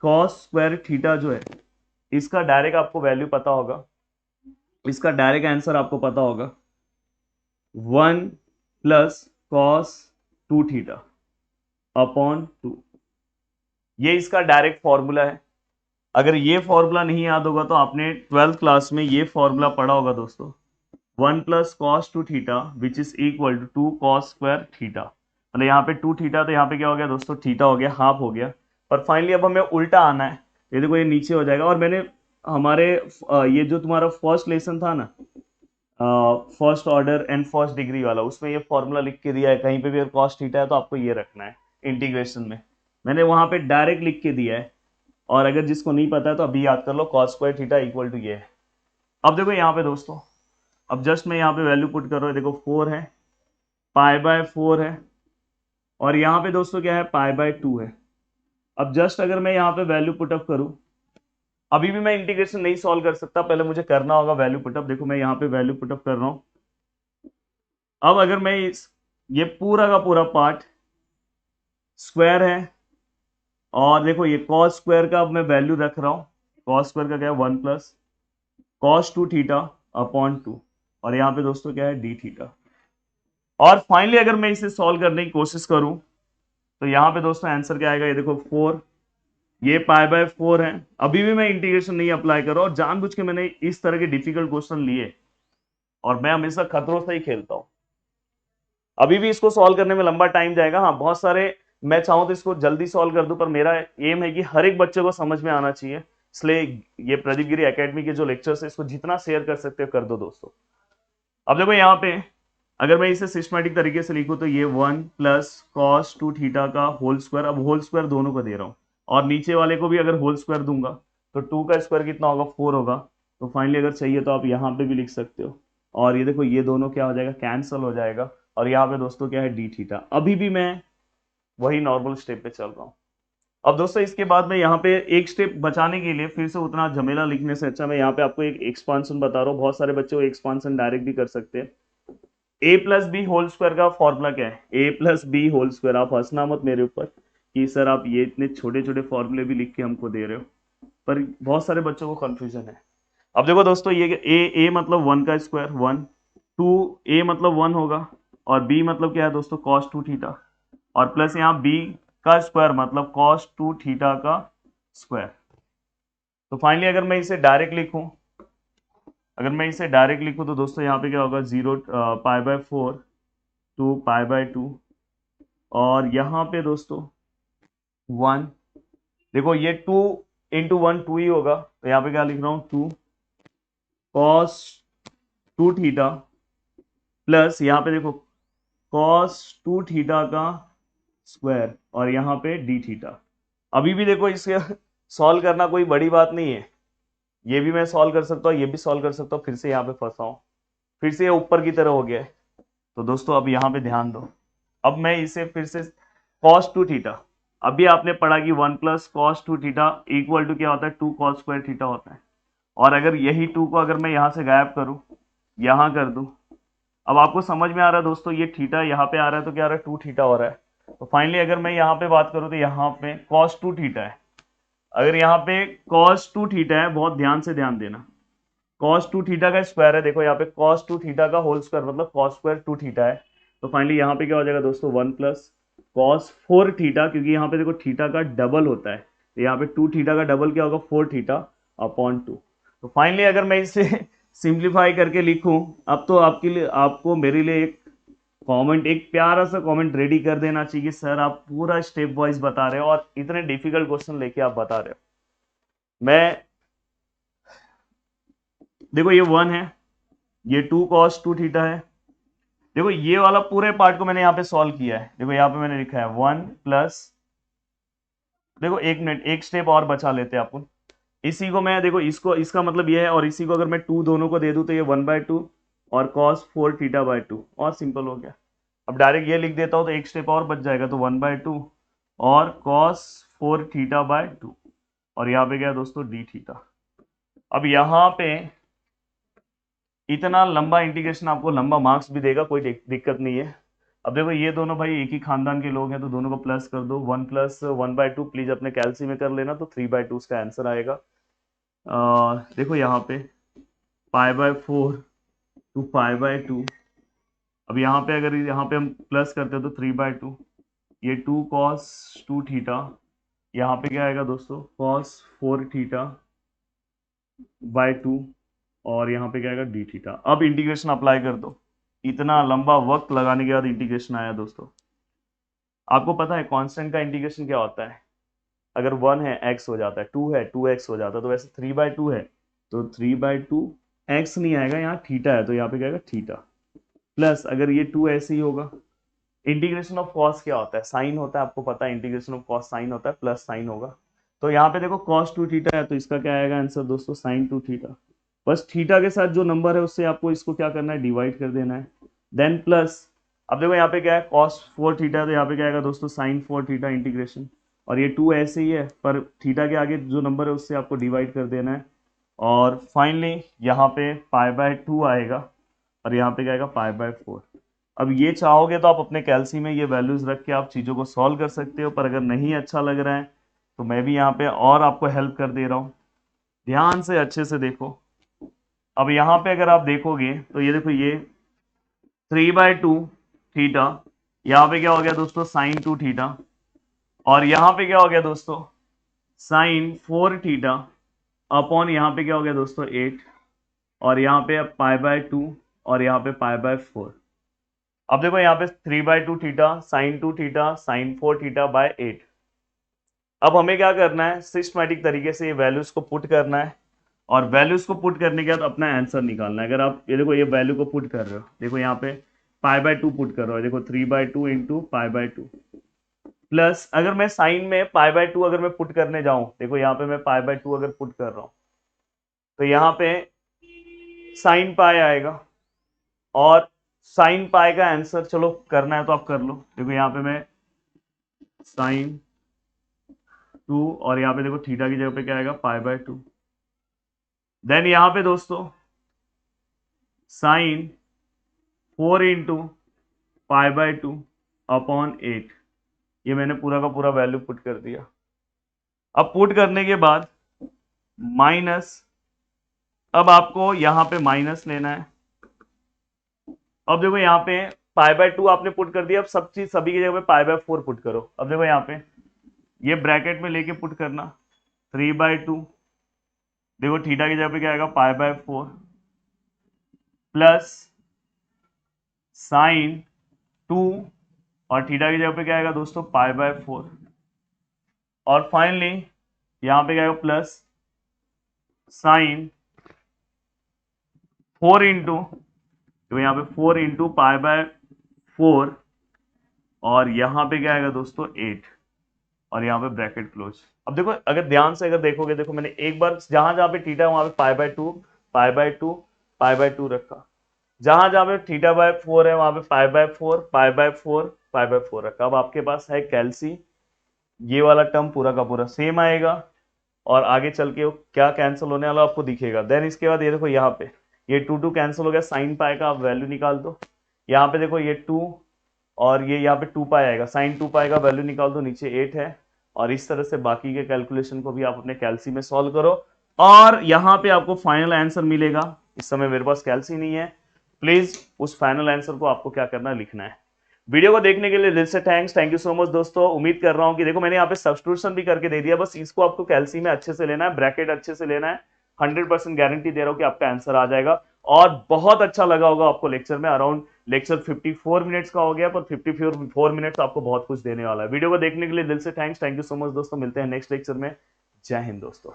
cos स्क्वायर थीटा जो है, इसका डायरेक्ट आपको वैल्यू पता होगा, इसका डायरेक्ट आंसर आपको पता होगा 1 प्लस cos 2 थीटा अपॉन 2। ये इसका डायरेक्ट फॉर्मूला है। अगर ये फॉर्मूला नहीं याद होगा तो आपने 12th क्लास में ये फॉर्मूला पढ़ा होगा दोस्तों, 1 plus cos 2 theta which is equal to 2 cos square theta. मतलब यहाँ पे 2 थीटा, तो यहाँ पे क्या हो गया दोस्तों, थीटा हो गया, हाफ हो गया। और फाइनली अब हमें उल्टा आना है, ये देखो ये नीचे हो जाएगा। और मैंने हमारे ये जो तुम्हारा फर्स्ट लेसन था ना, first order and first degree वाला, उसमें ये फॉर्मूला लिख के दिया है, कहीं पे भी अगर कॉस थीटा है तो आपको ये रखना है इंटीग्रेशन में। मैंने वहां पे डायरेक्ट लिख के दिया है, और अगर जिसको नहीं पता है तो अभी याद कर लो, cos square theta equal to ये है। अब देखो यहाँ पे दोस्तों, अब जस्ट मैं यहाँ पे वैल्यू पुट कर रहा हूँ, देखो 4 है, पाई बाय 4 है, और यहाँ पे दोस्तों क्या है, पाई बाय 2 है। अब जस्ट अगर मैं यहाँ पे वैल्यू पुटअप करूँ, अभी भी मैं इंटीग्रेशन नहीं सॉल्व कर सकता, पहले मुझे करना होगा वैल्यू पुटअप। देखो मैं यहाँ पे वैल्यू पुटअप कर रहा हूँ। अब अगर मैं ये पूरा का पूरा पार्ट स्क्वायर है, और देखो ये कॉस स्क्वायर का अब मैं वैल्यू रख रहा हूँ, कॉस स्क्वायर का क्या है, 1 प्लस कॉस 2 थीटा अपॉन 2, और यहाँ पे दोस्तों क्या है, डी थीटा। और फाइनली अगर मैं इसे सॉल्व करने की कोशिश करूं, तो यहाँ पे दोस्तों आंसर क्या आएगा, ये देखो 4, ये पाई बाय 4 है। अभी भी मैं इंटीग्रेशन नहीं अप्लाई कर रहा, और जानबूझ के मैंने इस तरह के डिफिकल्ट क्वेश्चन लिए, और मैं हमेशा खतरों से ही खेलता हूँ। अभी भी इसको सॉल्व करने में लंबा टाइम जाएगा। हाँ, बहुत सारे मैं चाहूँ तो इसको जल्दी सॉल्व कर दूं, पर मेरा एम है कि हर एक बच्चे को समझ में आना चाहिए, इसलिए ये प्रदीप गिरी एकेडमी के जो लेक्चर्स है, इसको जितना शेयर कर सकते हो कर दो दोस्तों। अब देखो यहाँ पे अगर मैं इसे सिस्टमैटिक तरीके से लिखूं, तो ये 1 प्लस कॉस 2 थीटा का होल स्क्वायर, अब होल स्क्वायर दोनों को दे रहा हूं, और नीचे वाले को भी अगर होल स्क्वायर दूंगा तो 2 का स्क्वायर कितना होगा, 4 होगा। तो फाइनली अगर चाहिए तो आप यहाँ पे भी लिख सकते हो, और ये देखो ये दोनों क्या हो जाएगा, कैंसल हो जाएगा, और यहाँ पे दोस्तों क्या है, डी थीटा। अभी भी मैं वही नॉर्मल स्टेप पे चल रहा हूँ। अब दोस्तों इसके बाद मैं यहाँ पे एक स्टेप बचाने के लिए फिर से उतना झमेला लिखने से अच्छा मैं यहाँ पे आपको एक एक्सपांशन बता रहा हूँ। बहुत सारे बच्चे वो एक्सपांशन डायरेक्ट भी कर सकते हैं। ए प्लस बी होल स्क्वायर का फॉर्मूला क्या है, ए प्लस बी होल स्क्वायर। आप हंसना मत मेरे ऊपर कि सर आप ये इतने छोटे छोटे फॉर्मूले भी लिख के हमको दे रहे हो, पर बहुत सारे बच्चों को कंफ्यूजन है। अब देखो दोस्तों, ये ए मतलब 1 का स्क्वायर 1, 2 ए मतलब 1 होगा, और बी मतलब क्या है दोस्तों, कॉस 2 थीटा, और प्लस यहाँ बी का स्क्वायर मतलब कॉस 2 थीटा का स्क्वायर। तो फाइनली अगर मैं इसे डायरेक्ट लिखूं, तो दोस्तों यहाँ पे क्या होगा, 0 पाई बाय 4 2 पाई बाय 2, और यहाँ पे दोस्तों 1, देखो ये 2 इंटू 1 2 ही होगा, तो यहाँ पे क्या लिख रहा हूँ, 2 कॉस 2 थीटा प्लस यहाँ पे देखो कॉस 2 थीटा का स्क्वायर, और यहाँ पे डी थीटा। अभी भी देखो इसे सॉल्व करना कोई बड़ी बात नहीं है, ये भी मैं सॉल्व कर सकता हूँ, ये भी सॉल्व कर सकता हूँ, फिर से यहाँ पे फंसा हूँ, फिर से ये ऊपर की तरह हो गया है। तो दोस्तों अब यहाँ पे ध्यान दो, अब मैं इसे फिर से cos 2 थीटा, अभी आपने पढ़ा कि 1 plus cos 2 theta equal to क्या होता है, 2 cos स्क्वायर थीटा होता है। और अगर यही 2 को अगर मैं यहाँ से गायब करूँ, यहाँ कर दूँ, अब आपको समझ में आ रहा है दोस्तों, ये थीटा यहाँ पे आ रहा है तो क्या आ रहा है, 2 थीटा हो रहा है। तो फाइनली अगर मैं यहाँ पे बात करूँ तो यहाँ पे cos 2 थीटा है, अगर यहाँ पे cos 2 थीटा है, बहुत ध्यान से ध्यान देना, cos 2 थीटा का स्क्वायर है, देखो यहाँ पे cos 2 थीटा का होल स्क्वायर मतलब cos स्क्वायर 2 थीटा है। तो फाइनली यहाँ पे क्या हो जाएगा दोस्तों, 1 प्लस cos 4 थीटा, क्योंकि यहाँ पे देखो थीटा का डबल होता है, तो यहाँ पे 2 थीटा का डबल क्या होगा, 4 थीटा अपॉन 2। तो फाइनली अगर मैं इसे सिंप्लीफाई करके लिखूं, अब तो आपके लिए, आपको मेरे लिए एक कमेंट, एक प्यारा सा कमेंट रेडी कर देना चाहिए कि सर आप पूरा स्टेप वाइज बता रहे हो और इतने डिफिकल्ट क्वेश्चन लेके आप बता रहे हो। मैं देखो ये 1 है, ये 2 cos 2 थीटा है। देखो ये वाला पूरे पार्ट को मैंने यहाँ पे सॉल्व किया है। देखो यहाँ पे मैंने लिखा है 1 प्लस, देखो एक मिनट, एक स्टेप और बचा लेते हैं अपन। इसी को मैं, देखो इसको, इसका मतलब ये है, और इसी को अगर मैं 2 दोनों को दे दूं तो ये 1/2 और cos 4 थीटा बाय 2, और सिंपल हो गया। अब डायरेक्ट ये लिख देता हूं तो एक स्टेप और बच जाएगा, तो 1/2 और cos 4 थीटा बाय 2, और यहाँ पे गया दोस्तों डी थीटा। अब यहाँ पे इतना लंबा इंटीग्रेशन आपको लंबा मार्क्स भी देगा, कोई दिक्कत नहीं है। अब देखो ये दोनों भाई एक ही खानदान के लोग हैं, तो दोनों को प्लस कर दो। 1 प्लस 1/2 प्लीज अपने कैलसी में कर लेना, तो 3/2 उसका आंसर आएगा। देखो यहाँ पे π/4 टू π/2। अब यहाँ पे अगर यहाँ पे हम प्लस करते हैं तो 3/2, ये 2 cos 2 थीटा, यहाँ पे क्या आएगा दोस्तों cos 4 थीटा बाय 2, और यहाँ पे क्या आएगा डी थीटा। अब इंटीग्रेशन अप्लाई कर दो। इतना लंबा वक्त लगाने के बाद इंटीग्रेशन आया दोस्तों। आपको पता है कांस्टेंट का इंटीग्रेशन क्या होता है? अगर 1 है x हो जाता है, 2 है 2x हो जाता है, तो वैसे 3/2 है तो 3/2 x नहीं आएगा, यहाँ थीटा है तो यहाँ पे क्या आएगा थीटा, प्लस अगर ये 2 ऐसे ही होगा। इंटीग्रेशन ऑफ कॉस क्या होता है? साइन होता है, आपको पता है इंटीग्रेशन ऑफ कॉस साइन होता है, प्लस साइन होगा। तो यहाँ पे देखो cos 2 थीटा है, तो इसका क्या आएगा आंसर दोस्तों sin 2 थीटा। बस थीटा के साथ जो नंबर है उससे आपको इसको क्या करना है, डिवाइड कर देना है। देन प्लस, अब देखो यहाँ पे क्या है cos 4 थीटा, तो यहाँ पे क्या आएगा दोस्तों sin 4 थीटा इंटीग्रेशन, और ये 2 ऐसे ही है, पर थीटा के आगे जो नंबर है उससे आपको डिवाइड कर देना है। और फाइनली यहाँ पे π/2 आएगा, और यहाँ पे क्या आएगा π/4। अब ये चाहोगे तो आप अपने कैलसी में ये वैल्यूज रख के आप चीज़ों को सॉल्व कर सकते हो, पर अगर नहीं अच्छा लग रहा है तो मैं भी यहाँ पे और आपको हेल्प कर दे रहा हूँ। ध्यान से अच्छे से देखो। अब यहाँ पे अगर आप देखोगे तो ये देखो, ये 3/2 थीटा, यहाँ पे क्या हो गया दोस्तों sin 2 थीटा, और यहाँ पे क्या हो गया दोस्तों sin 4 थीटा अपॉन यहाँ पे क्या हो गया दोस्तों 8, और यहाँ पे π/2, और यहाँ पे π/4। अब देखो यहाँ पे 3/2 theta sin 2 theta sin 4 theta by 8। अब हमें क्या करना है, सिस्टमैटिक तरीके से ये वैल्यूज को पुट करना है, और वैल्यूज को पुट करने के बाद अपना आंसर निकालना है। अगर आप ये देखो ये वैल्यू को पुट कर रहे हो, देखो यहाँ पे π/2 पुट कर रहे हो, देखो 3/2 इंटू π/2, प्लस अगर मैं साइन में π/2 अगर मैं पुट करने जाऊं, देखो यहाँ पे मैं π/2 अगर पुट कर रहा हूं तो यहाँ पे साइन पाई आएगा, और साइन पाई का आंसर चलो करना है तो आप कर लो। देखो यहाँ पे मैं साइन 2, और यहाँ पे देखो थीटा की जगह पे क्या आएगा π/2। देन यहाँ पे दोस्तों साइन 4 इंटू π/2 अपॉन 8, ये मैंने पूरा का पूरा वैल्यू पुट कर दिया। अब पुट करने के बाद माइनस, अब आपको यहाँ पे माइनस लेना है। अब देखो यहाँ पे π/2 आपने पुट कर दिया, अब सब चीज सभी की जगह पे π/4 पुट करो। अब देखो यहाँ पे ये ब्रैकेट में लेके पुट करना 3/2, देखो थीटा की जगह पे क्या आएगा π/4, प्लस साइन 2, और थीटा की जगह पे क्या आएगा दोस्तों π/4, और फाइनली यहाँ पे क्या आएगा प्लस साइन 4 इंटू, तो यहाँ पे 4 इंटू π/4, और यहाँ पे क्या आएगा दोस्तों 8, और यहाँ पे ब्रैकेट क्लोज। अब देखो अगर ध्यान से अगर देखोगे, देखो मैंने एक बार जहां जहां पे थीटा है वहां पे π/2 π/2 π/2 रखा, जहां जहां पे θ/4 है वहां पे π/4 π/4 π/4 रखा। अब आपके पास है कैलसी, ये वाला टर्म पूरा का पूरा सेम आएगा, और आगे चल के क्या कैंसिल होने वाला आपको दिखेगा। देन इसके बाद ये देखो यहाँ पे ये 2 कैंसिल हो गया, साइन पाई का आप वैल्यू निकाल दो। यहाँ पे देखो ये 2, और ये यहाँ पे 2 पाई आएगा, साइन 2 पाई का वैल्यू निकाल दो, नीचे 8 है। और इस तरह से बाकी के कैलकुलेशन को भी आप अपने कैलसी में सॉल्व करो, और यहाँ पे आपको फाइनल आंसर मिलेगा। इस समय मेरे पास कैलसी नहीं है, प्लीज उस फाइनल आंसर को आपको क्या करना है, लिखना है। वीडियो को देखने के लिए दिल से थैंक यू सो मच दोस्तों। उम्मीद कर रहा हूं कि देखो मैंने यहाँ पे सब्स्टिट्यूशन भी करके दे दिया, बस इसको आपको कैलसी में अच्छे से लेना है, ब्रैकेट अच्छे से लेना है। 100% गारंटी दे रहा हूं कि आपका आंसर आ जाएगा, और बहुत अच्छा लगा होगा आपको लेक्चर में। अराउंड लेक्चर 54 मिनट्स का हो गया, पर 54 मिनट्स आपको बहुत कुछ देने वाला है। वीडियो को देखने के लिए दिल से थैंक यू सो मच दोस्तों। मिलते हैं नेक्स्ट लेक्चर में। जय हिंद दोस्तों।